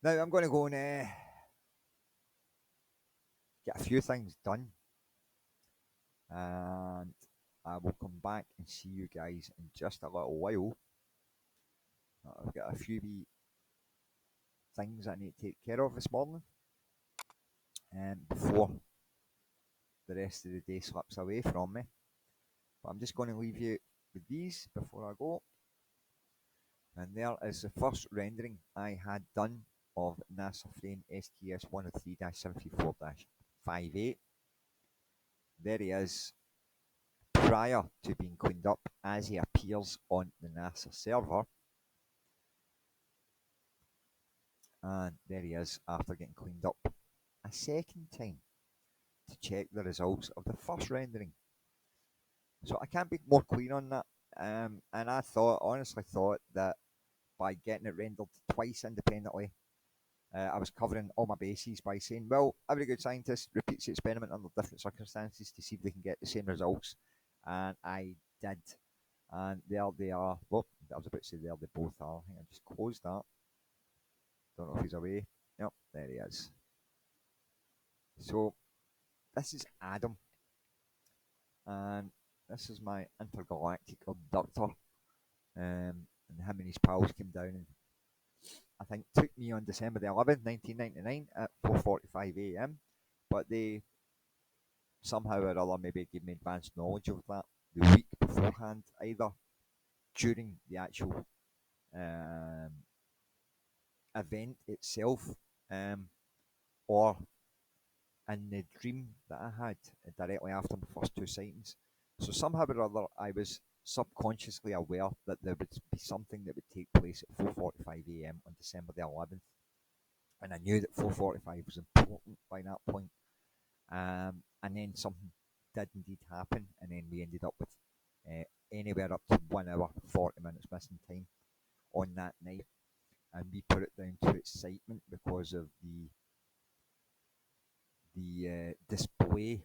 Now I'm going to go and get a few things done. And I will come back and see you guys in just a little while. I've got a few wee things I need to take care of this morning, before the rest of the day slips away from me. But I'm just going to leave you with these before I go. And there is the first rendering I had done of NASA frame STS103-734-58. There he is, prior to being cleaned up, as he appears on the NASA server. And there he is after getting cleaned up a second time to check the results of the first rendering. So I can't be more clear on that. And I honestly thought that by getting it rendered twice independently, I was covering all my bases by saying, well, every good scientist repeats the experiment under different circumstances to see if they can get the same results. And I did. And there they are. Well, I was about to say there they both are. I think I just closed that. Don't know if he's away. Yep, there he is. So this is Adam. And this is my intergalactic abductor. And him and his pals came down and I think took me on December the 11th, 1999 at 4:45 a.m. But they somehow or other maybe gave me advanced knowledge of that the week beforehand, either during the actual event itself, or in the dream that I had directly after my first two sightings. So somehow or other, I was subconsciously aware that there would be something that would take place at 4:45 a.m. on December the 11th, and I knew that 4:45 was important by that point. And then something did indeed happen, and then we ended up with anywhere up to 1 hour 40 minutes missing time on that night, and we put it down to excitement because of the display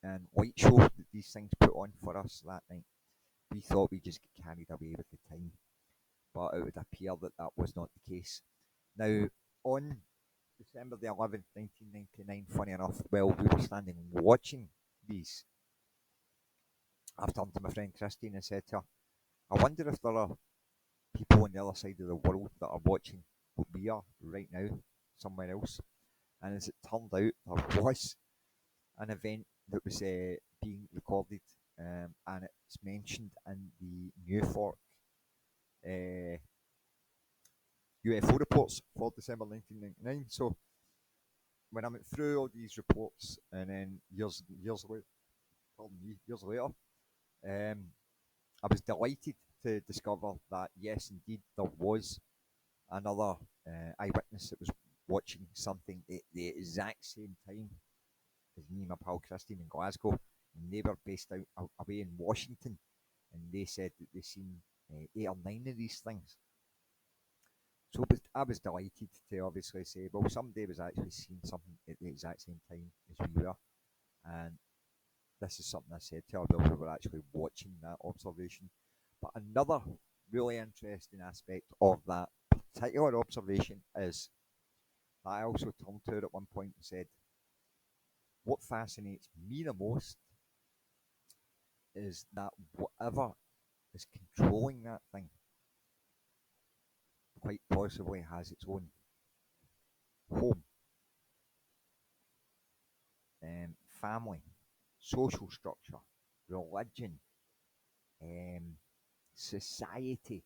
and light show that these things put on for us that night. We thought we'd just get carried away with the time, but it would appear that that was not the case. Now, on December the 11th, 1999, funny enough, while we were standing watching these, I turned to my friend Christine and said to her, I wonder if there are people on the other side of the world that are watching what we are right now, somewhere else. And as it turned out, there was an event that was being recorded, and it's mentioned in the New Fork UFO reports for December 1999. So when I went through all these reports, and then years later, I was delighted to discover that yes, indeed, there was another eyewitness that was watching something at the exact same time as me and my pal Christine in Glasgow, and they were based out away in Washington, and they said that they seen 8 or 9 of these things. So I was delighted to obviously say, well, somebody was actually seeing something at the exact same time as we were, and this is something I said to her while we were actually watching that observation. But another really interesting aspect of that particular observation is that I also turned to her at one point and said, what fascinates me the most is that whatever is controlling that thing quite possibly has its own home, family, social structure, religion, society,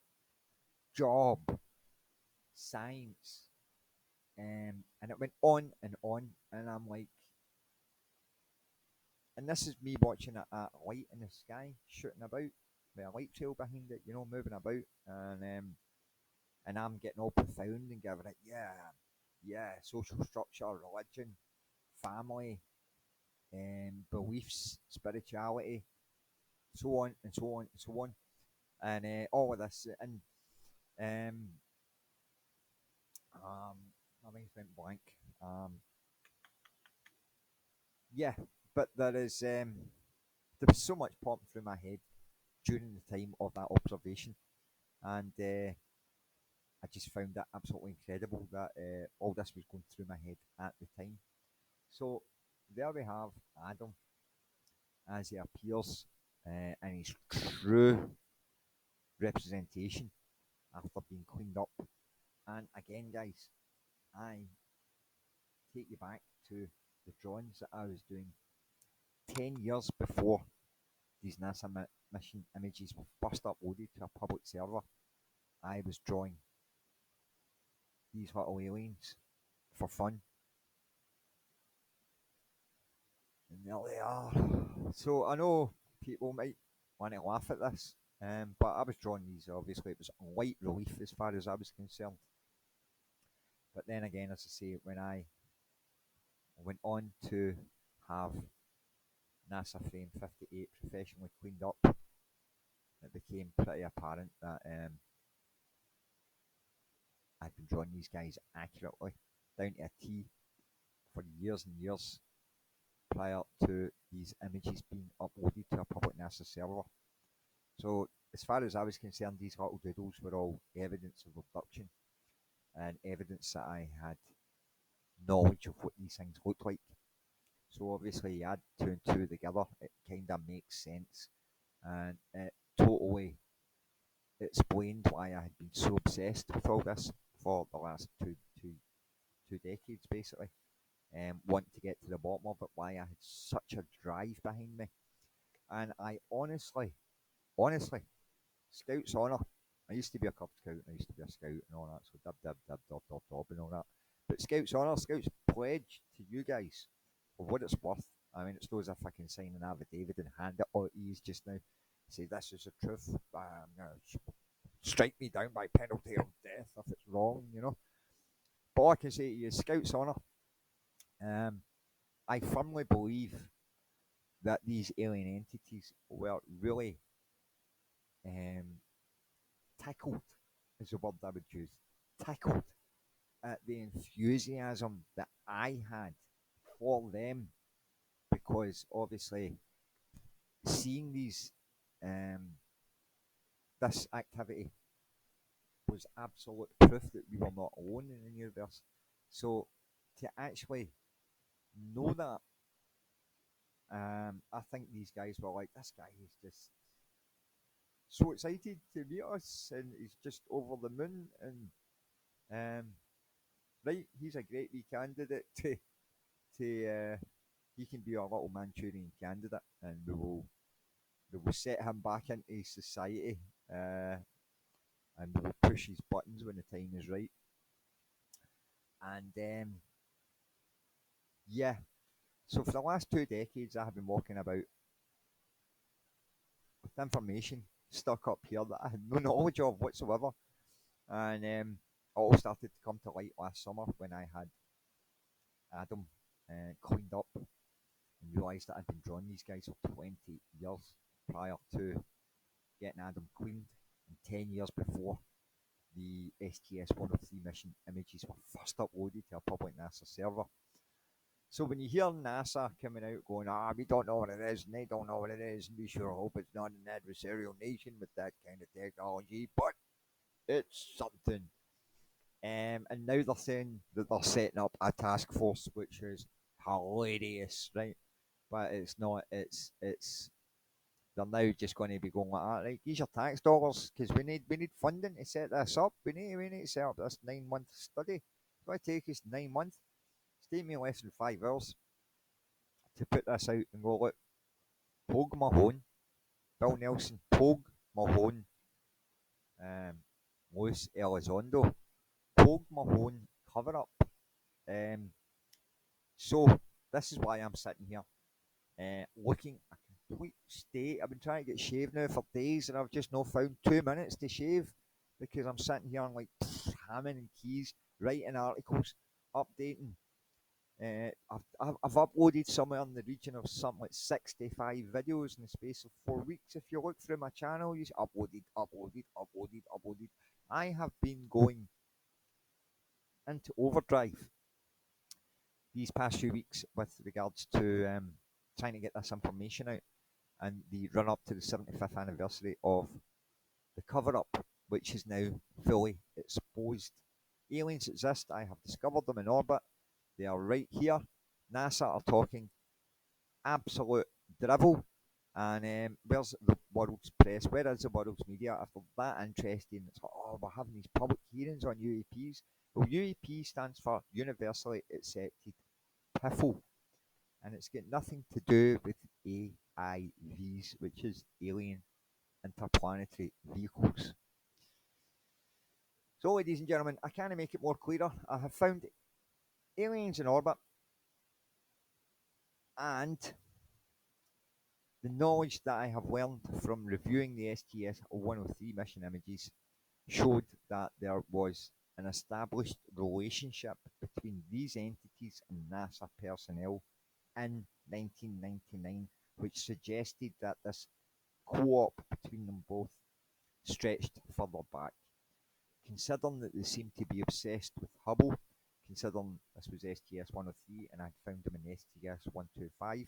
job, science, and it went on, and I'm like, and this is me watching a light in the sky shooting about with a light trail behind it, moving about, and I'm getting all profound and giving it, yeah, social structure, religion, family, beliefs, spirituality, so on and so on and so on, and all of this, and my mind's went blank. Yeah, but there was so much popping through my head during the time of that observation, and I just found that absolutely incredible that all this was going through my head at the time. So there we have Adam as he appears and his true representation after being cleaned up. And again, guys, I take you back to the drawings that I was doing 10 years before these NASA mission images were first uploaded to a public server. I was drawing these little aliens for fun. And there they are. So I know people might want to laugh at this, but I was drawing these, obviously it was light relief as far as I was concerned. But then again, as I say, when I went on to have NASA Frame 58 professionally cleaned up, it became pretty apparent that I'd been drawing these guys accurately, down to a T, for years and years prior to these images being uploaded to a public NASA server. So as far as I was concerned, these little doodles were all evidence of abduction and evidence that I had knowledge of what these things looked like. So obviously you add two and two together, it kind of makes sense, and it totally explained why I had been so obsessed with all this for the last two decades, basically. Wanting to get to the bottom of it, why I had such a drive behind me. And I honestly, Scouts Honour, I used to be a Cub Scout, and I used to be a Scout and all that, so dub and all that. But Scouts Honour, Scouts pledge to you guys for what it's worth. I mean, it's not as if I can sign an affidavit and hand it all at ease just now. Say, this is the truth. Strike me down by penalty of death if it's wrong, you know. But all I can say to you is Scouts Honour. I firmly believe that these alien entities were really tickled, is the word I would use, tickled at the enthusiasm that I had for them, because obviously seeing these this activity was absolute proof that we were not alone in the universe. So to actually know that, I think these guys were like, this guy is just so excited to meet us, and he's just over the moon, and right, he's a great wee candidate to he can be our little Manchurian candidate, and we will set him back into society, and we will push his buttons when the time is right. And yeah, so for the last 2 decades, I have been walking about with information stuck up here that I had no knowledge of whatsoever, and it all started to come to light last summer when I had Adam cleaned up and realised that I'd been drawing these guys for 20 years prior to getting Adam cleaned, and 10 years before the STS103 mission images were first uploaded to a public NASA server. So when you hear NASA coming out going, we don't know what it is, and they don't know what it is, and we sure hope it's not an adversarial nation with that kind of technology, but it's something. And now they're saying that they're setting up a task force, which is hilarious, right? But it's not. It's they're now just going to be going like that, right? Use your tax dollars, because we need funding to set this up. We need to set up this 9-month study. It's going to take us 9 months. It's taking me less than 5 hours to put this out and go, look, Pogue Mahone, Bill Nelson, Pogue Mahone, Luis Elizondo, Pogue Mahone cover up. So this is why I'm sitting here, looking a complete state. I've been trying to get shaved now for days, and I've just not found 2 minutes to shave, because I'm sitting here and like hammering and keys, writing articles, updating. I've uploaded somewhere in the region of something like 65 videos in the space of 4 weeks. If you look through my channel, you see uploaded. I have been going into overdrive these past few weeks with regards to trying to get this information out, and the run up to the 75th anniversary of the cover up, which is now fully exposed. Aliens exist. I have discovered them in orbit. They are right here. NASA are talking absolute drivel, And where's the world's press? Where is the world's media? If they're that interesting, it's like, oh, we're having these public hearings on UAPs. Well, UAP stands for Universally Accepted PIFO, and it's got nothing to do with AIVs, which is Alien Interplanetary Vehicles. So, ladies and gentlemen, I can't make it more clearer. I have found aliens in orbit, and the knowledge that I have learned from reviewing the STS103 mission images showed that there was an established relationship between these entities and NASA personnel in 1999, which suggested that this co-op between them both stretched further back. Considering that they seemed to be obsessed with Hubble, considering this was STS103 and I'd found them in STS125,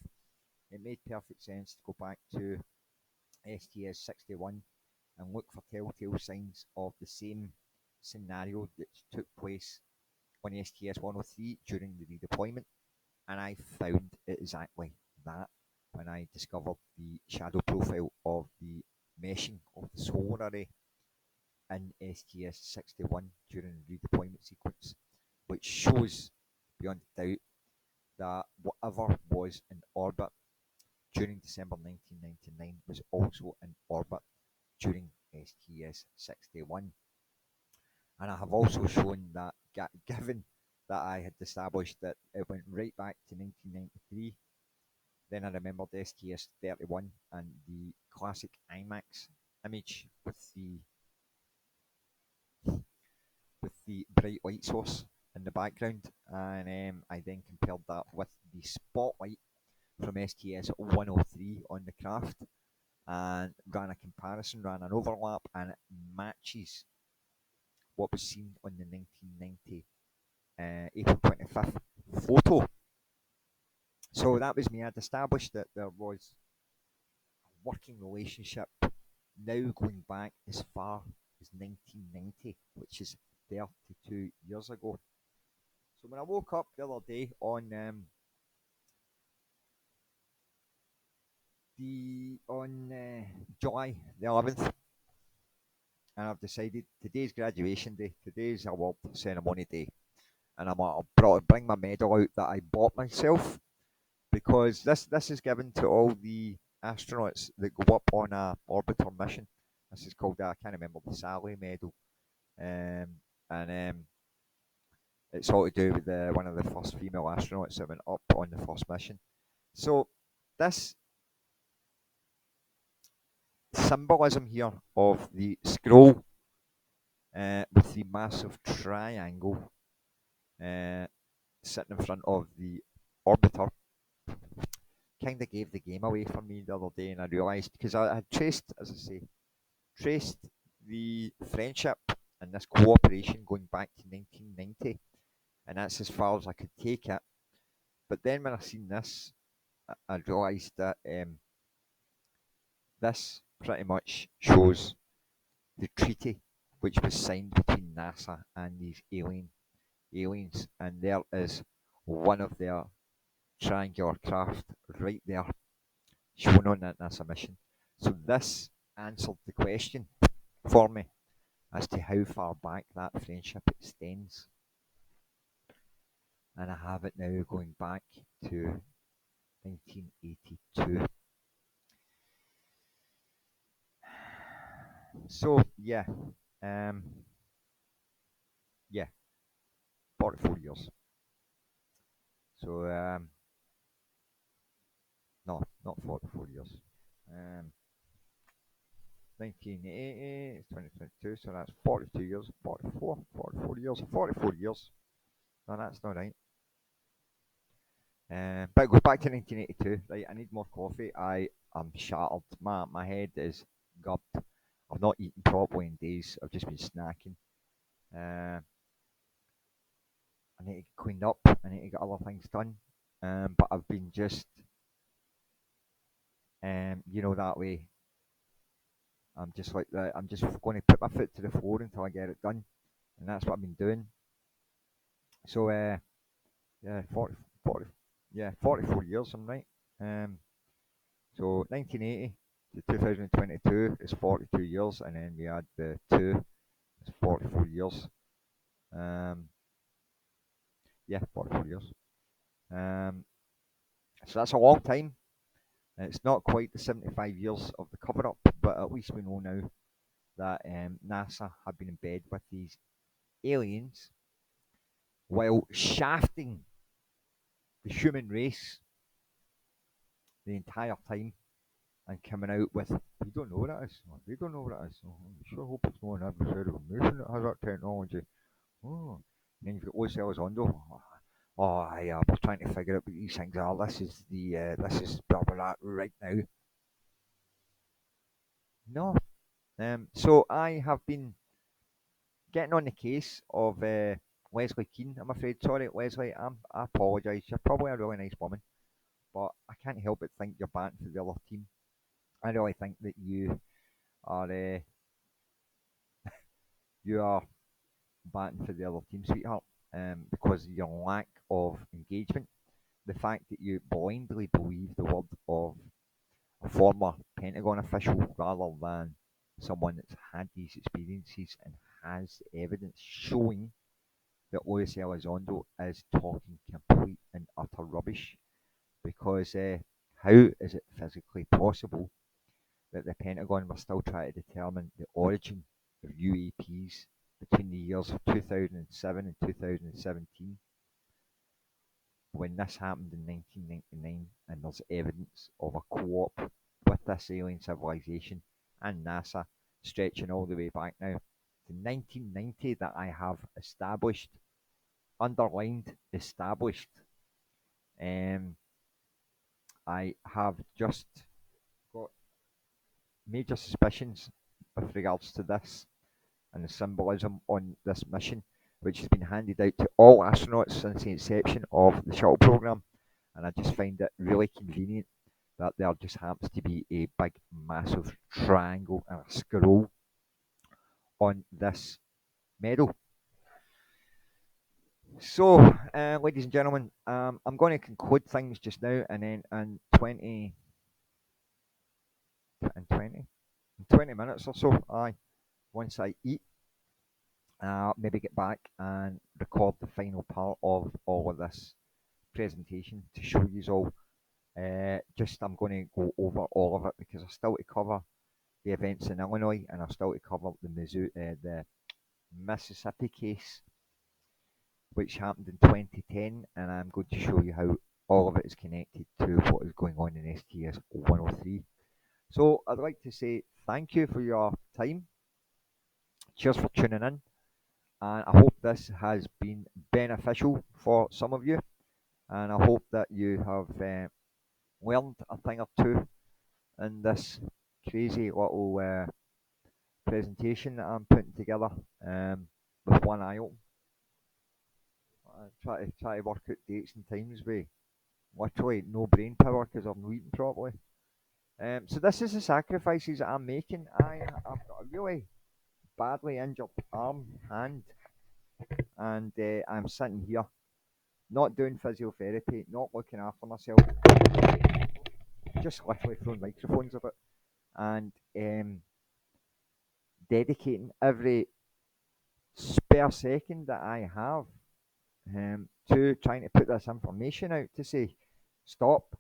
it made perfect sense to go back to STS61 and look for telltale signs of the same scenario that took place on STS103 during the redeployment, and I found exactly that when I discovered the shadow profile of the meshing of the solar array in STS61 during the redeployment sequence, which shows beyond doubt that whatever was in orbit during December 1999 was also in orbit during STS61. And I have also shown that, given that I had established that it went right back to 1993, then I remembered STS31 and the classic IMAX image with the bright light source in the background, and I then compared that with the spotlight from STS103 on the craft, and ran a comparison, ran an overlap, and it matches what was seen on the 1990 April 25th photo. So that was me. I'd established that there was a working relationship now going back as far as 1990, which is 32 years ago. So when I woke up the other day on July the 11th, and I've decided today's graduation day, today's award ceremony day, and I'll bring my medal out that I bought myself, because this is given to all the astronauts that go up on a orbiter mission. This is called, I can't remember, the Sally Medal, and it's all to do with one of the first female astronauts that went up on the first mission. So this symbolism here of the scroll with the massive triangle sitting in front of the orbiter kind of gave the game away for me the other day, and I realised, because I had traced, as I say, the friendship and this cooperation going back to 1990, and that's as far as I could take it. But then when I seen this, I realised that this pretty much shows the treaty which was signed between NASA and these aliens, and there is one of their triangular craft right there shown on that NASA mission. So this answered the question for me as to how far back that friendship extends. And I have it now going back to 1982. So yeah, 44 years. So no, not 44 years. 1980, 2022, so that's 42 years, 44 years, 44 years. No, that's not right. But it goes back to 1982. Right, I need more coffee. I am shattered. My head is gubbed. I've not eaten properly in days. I've just been snacking. I need to get cleaned up. I need to get other things done. But I've been just, that way. I'm just like that. I'm just going to put my foot to the floor until I get it done, and that's what I've been doing. So, yeah, 40, yeah, 44 years. I'm right. So 1980 to 2022 is 42 years, and then we add the 2, it's 44 years. Yeah, 44 years. So that's a long time. It's not quite the 75 years of the cover-up, but at least we know now that NASA have been in bed with these aliens while shafting the human race the entire time and coming out with, we don't know what it is. We don't know what it is. Oh, I sure hope it's not an adversary of a nation that has that technology. Oh. And then you've got Los Elizondo. We're trying to figure out what these things are. This is blah blah blah right now. No. So I have been getting on the case of Leslie Keane, I'm afraid. Sorry, Leslie, I apologise. You're probably a really nice woman, but I can't help but think you're batting for the other team. I really think that you are batting for the other team, sweetheart, because of your lack of engagement. The fact that you blindly believe the word of a former Pentagon official rather than someone that's had these experiences and has evidence showing that Luis Elizondo is talking complete and utter rubbish. Because how is it physically possible that the Pentagon were still trying to determine the origin of UAPs between the years of 2007 and 2017 when this happened in 1999 and there's evidence of a co-op with this alien civilization and NASA stretching all the way back now to 1990 that I have established, underlined, established. I have just got major suspicions with regards to this and the symbolism on this mission, which has been handed out to all astronauts since the inception of the shuttle program. And I just find it really convenient that there just happens to be a big, massive triangle and a scroll on this medal. So, ladies and gentlemen, I'm going to conclude things just now, and then in 20 minutes or so, once I eat, maybe get back and record the final part of all of this presentation to show you all. I'm going to go over all of it because I still to cover the events in Illinois and I still to cover the Mississippi case, which happened in 2010, and I'm going to show you how all of it is connected to what is going on in STS103. So I'd like to say thank you for your time. Cheers for tuning in. And I hope this has been beneficial for some of you. And I hope that you have learned a thing or two in this crazy little presentation that I'm putting together with one eye open. I try to work out dates and times with literally no brain power because I'm not eating properly. So this is the sacrifices that I'm making. I've got a really badly injured hand, and I'm sitting here, not doing physiotherapy, not looking after myself, just literally throwing microphones about, and dedicating every spare second that I have to trying to put this information out to say, stop.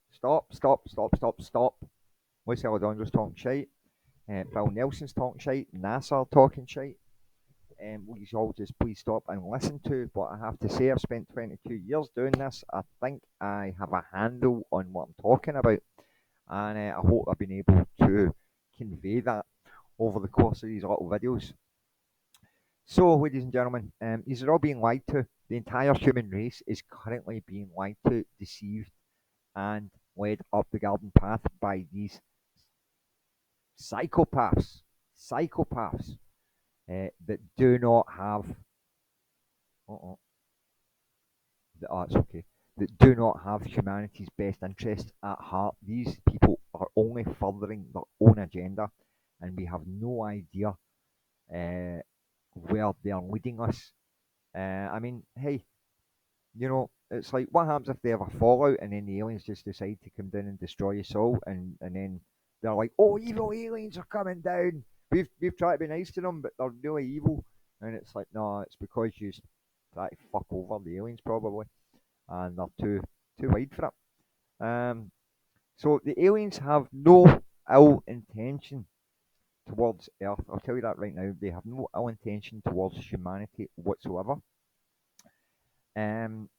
Lucy Alexander's talking shite. Bill Nelson's talking shite. NASA are talking shite. Will you all just please stop and listen to what I have to say? I've spent 22 years doing this. I think I have a handle on what I'm talking about. And I hope I've been able to convey that over the course of these little videos. So, ladies and gentlemen, these are all being lied to. The entire human race is currently being lied to, deceived, and led up the garden path by these psychopaths that do not have. It's okay. That do not have humanity's best interest at heart. These people are only furthering their own agenda, and we have no idea where they are leading us. I mean, hey, it's like, what happens if they have a fallout and then the aliens just decide to come down and destroy us all, and then they're like, oh, evil aliens are coming down. We've tried to be nice to them, but they're really evil. And it's like, no, it's because you try to fuck over the aliens probably, and they're too wide for it. So the aliens have no ill intention towards Earth. I'll tell you that right now. They have no ill intention towards humanity whatsoever. From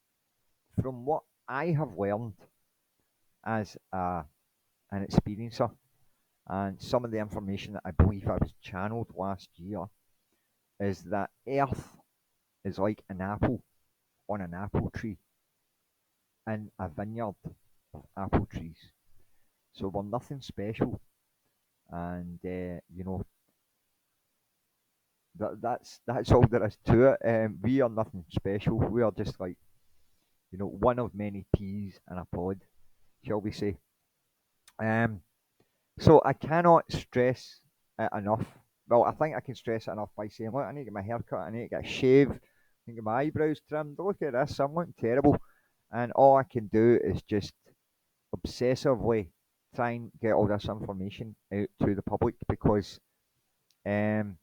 what I have learned as an experiencer, and some of the information that I believe I was channeled last year, is that Earth is like an apple on an apple tree in a vineyard of apple trees. So we're nothing special, and that's all there is to it. We are nothing special. We are just like, one of many peas in a pod, shall we say? Um, so I cannot stress it enough. Well, I think I can stress it enough by saying, look, I need to get my hair cut, I need to get a shave, I need to get my eyebrows trimmed. Look at this, I'm looking terrible. And all I can do is just obsessively try and get all this information out to the public, because um,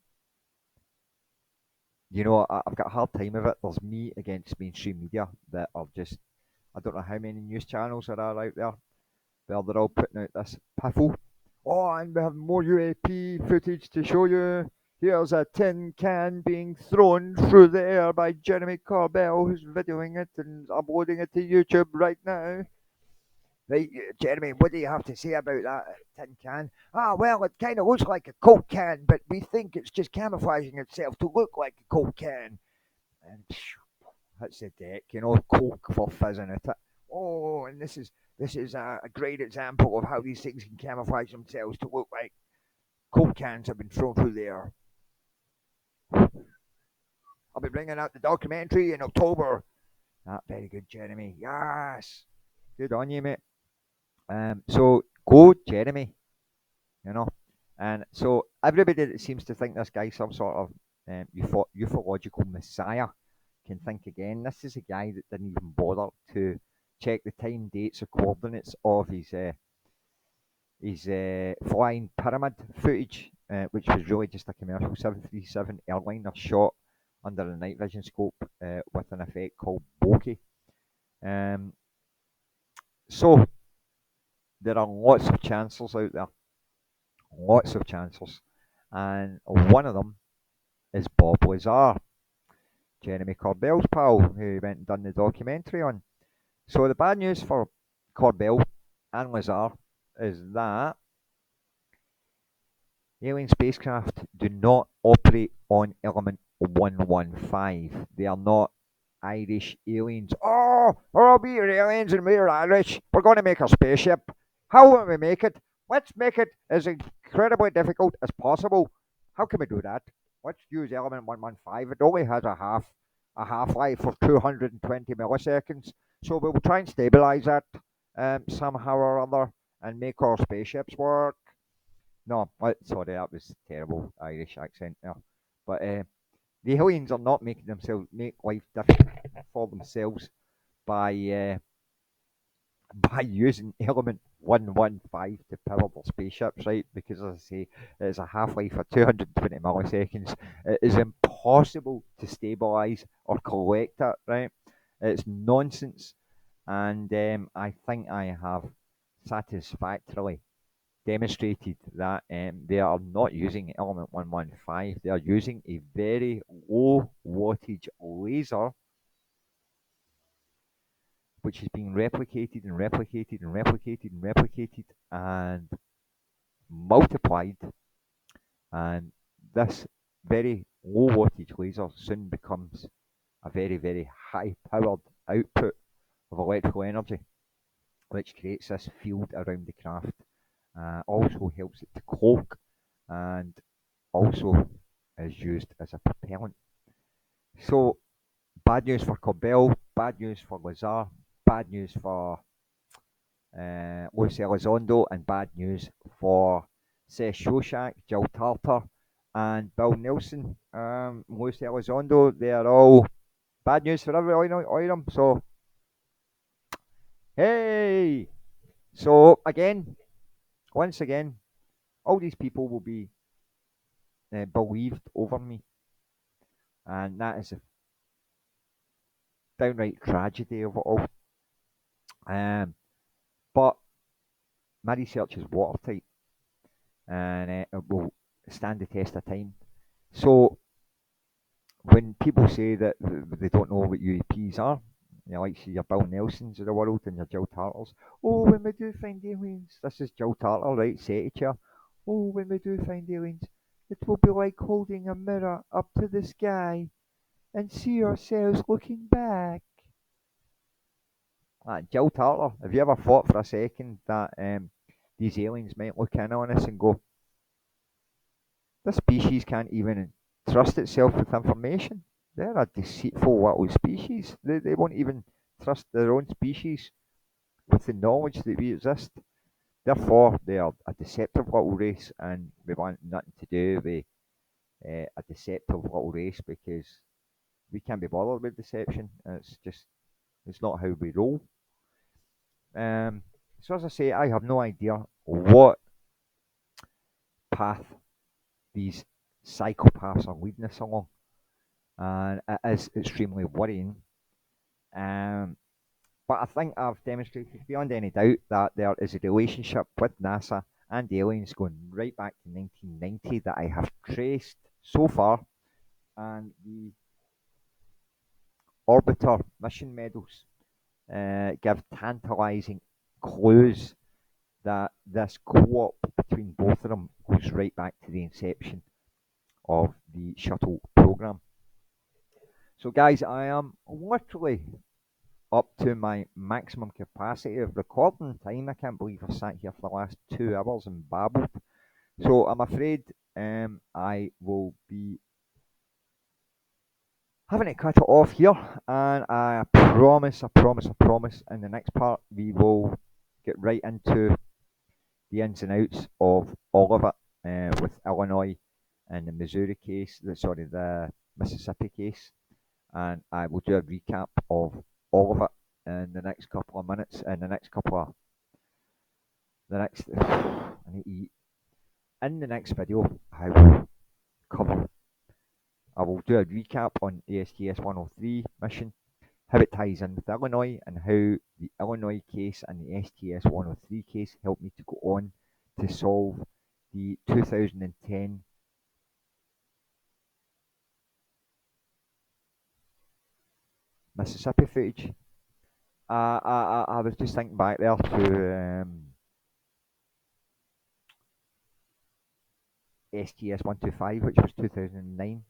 I've got a hard time of it. There's me against mainstream media that are just, I don't know how many news channels there are out there where they're all putting out this piffle. Oh, and we have more UAP footage to show you. Here's a tin can being thrown through the air by Jeremy Corbell, who's videoing it and uploading it to YouTube right now. Right, Jeremy, what do you have to say about that tin can? Ah, well, it kind of looks like a Coke can, but we think it's just camouflaging itself to look like a Coke can. And hits the deck, Coke for fizzing at it. Oh, and this is a great example of how these things can camouflage themselves to look like Coke cans have been thrown through the air. I'll be bringing out the documentary in October. Ah, very good, Jeremy. Yes, good on you, mate. So go, Jeremy. And so everybody that seems to think this guy's some sort of ufological messiah can think again. This is a guy that didn't even bother to check the time, dates, or coordinates of his flying pyramid footage, which was really just a commercial 737 airliner shot under a night vision scope with an effect called bokeh. So there are lots of chancellors out there, lots of chancellors, and one of them is Bob Lazar, Jeremy Corbell's pal, who went and done the documentary on. So the bad news for Corbell and Lazar is that alien spacecraft do not operate on element 115. They are not Irish aliens. Oh, we're aliens and we're Irish. We're going to make a spaceship. How will we make it? Let's make it as incredibly difficult as possible. How can we do that? Let's use element 115. It only has a half-life of 220 milliseconds. So we'll try and stabilize that somehow or other and make our spaceships work. No, sorry, that was terrible Irish accent there. But the aliens are not making themselves make life difficult for themselves by using element 115 to power their spaceships, right? Because as I say, it's a half-life of 220 milliseconds. It is impossible to stabilize or collect it, right? It's nonsense, and I think I have satisfactorily demonstrated that they are not using element 115. They are using a very low wattage laser, which is being replicated and replicated and replicated and replicated and multiplied. And this very low wattage laser soon becomes a very, very high powered output of electrical energy, which creates this field around the craft. Also helps it to cloak, and also is used as a propellant. So bad news for Corbell, bad news for Lazar, bad news for Lucy Elizondo, and bad news for Seth Shostak, Jill Tarter, and Bill Nelson. Lucy Elizondo, they are all bad news for every item. So, hey! So, once again, all these people will be believed over me. And that is a downright tragedy of it all. But my research is watertight and it will stand the test of time. So, when people say that they don't know what UAPs are, like see your Bill Nelsons of the world and your Jill Tartars. Oh, when we do find aliens, this is Jill Tartar, right? Secretary. Oh, when we do find aliens, it will be like holding a mirror up to the sky and see ourselves looking back. Jill Tartar, have you ever thought for a second that these aliens might look in on us and go, this species can't even trust itself with information? They're a deceitful little species. They won't even trust their own species with the knowledge that we exist. Therefore, they are a deceptive little race, and we want nothing to do with a deceptive little race because we can't be bothered with deception. It's not how we roll. So as I say, I have no idea what path these psychopaths are leading us along, and it is extremely worrying. But I think I've demonstrated beyond any doubt that there is a relationship with NASA and aliens going right back to 1990 that I have traced so far, and the orbiter mission medals give tantalising clues that this co-op between both of them goes right back to the inception of the shuttle program. So guys, I am literally up to my maximum capacity of recording time. I can't believe I've sat here for the last 2 hours and babbled. So I'm afraid I will be having to cut it off here, and I promise, in the next part we will get right into the ins and outs of all of it with Illinois and the Missouri case, the Mississippi case, and I will do a recap of all of it in the next couple of minutes, in the next I need to eat. In the next video, I will do a recap on the STS103 mission, how it ties in with Illinois, and how the Illinois case and the STS103 case helped me to go on to solve the 2010 Mississippi footage. I was just thinking back there to STS125, which was 2009,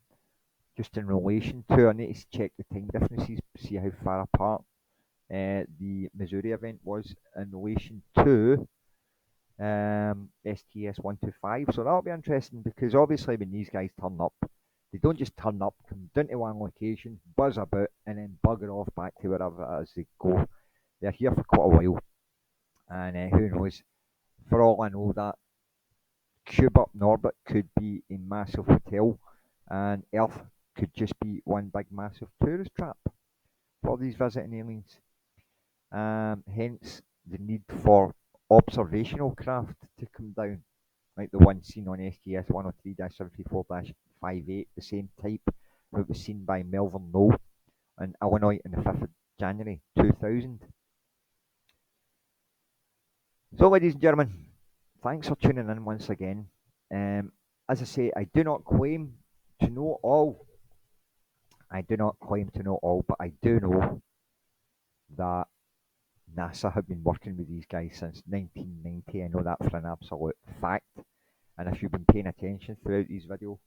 just in relation to, I need to check the time differences, see how far apart the Missouri event was in relation to STS125. So that'll be interesting because obviously when these guys turn up, they don't just turn up, come down to one location, buzz about, and then bugger off back to wherever it is they go. They're here for quite a while, and who knows? For all I know, that cube up in orbit could be a massive hotel, and Earth could just be one big massive tourist trap for these visiting aliens. Hence the need for observational craft to come down, like the one seen on STS 103-74-58, the same type that was seen by Melvin Lowe in Illinois on the 5th of January 2000. So, ladies and gentlemen, thanks for tuning in once again. As I say, I do not claim to know all. But I do know that NASA have been working with these guys since 1990. I know that for an absolute fact. And if you've been paying attention throughout these video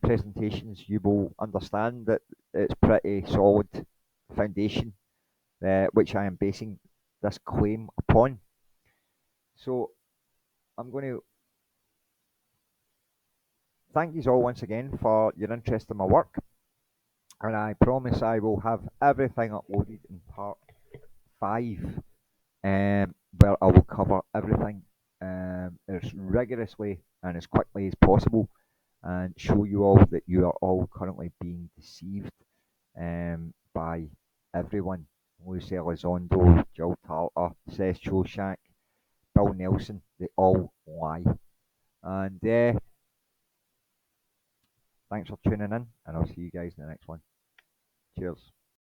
presentations, you will understand that it's pretty solid foundation which I am basing this claim upon. So I'm going to thank you all once again for your interest in my work, and I promise I will have everything uploaded in part 5, where I will cover everything as rigorously and as quickly as possible and show you all that you are all currently being deceived by everyone. Lucy Elizondo, Jill Tarter, Seth Choshak, Bill Nelson, they all lie. And thanks for tuning in, and I'll see you guys in the next one. Cheers.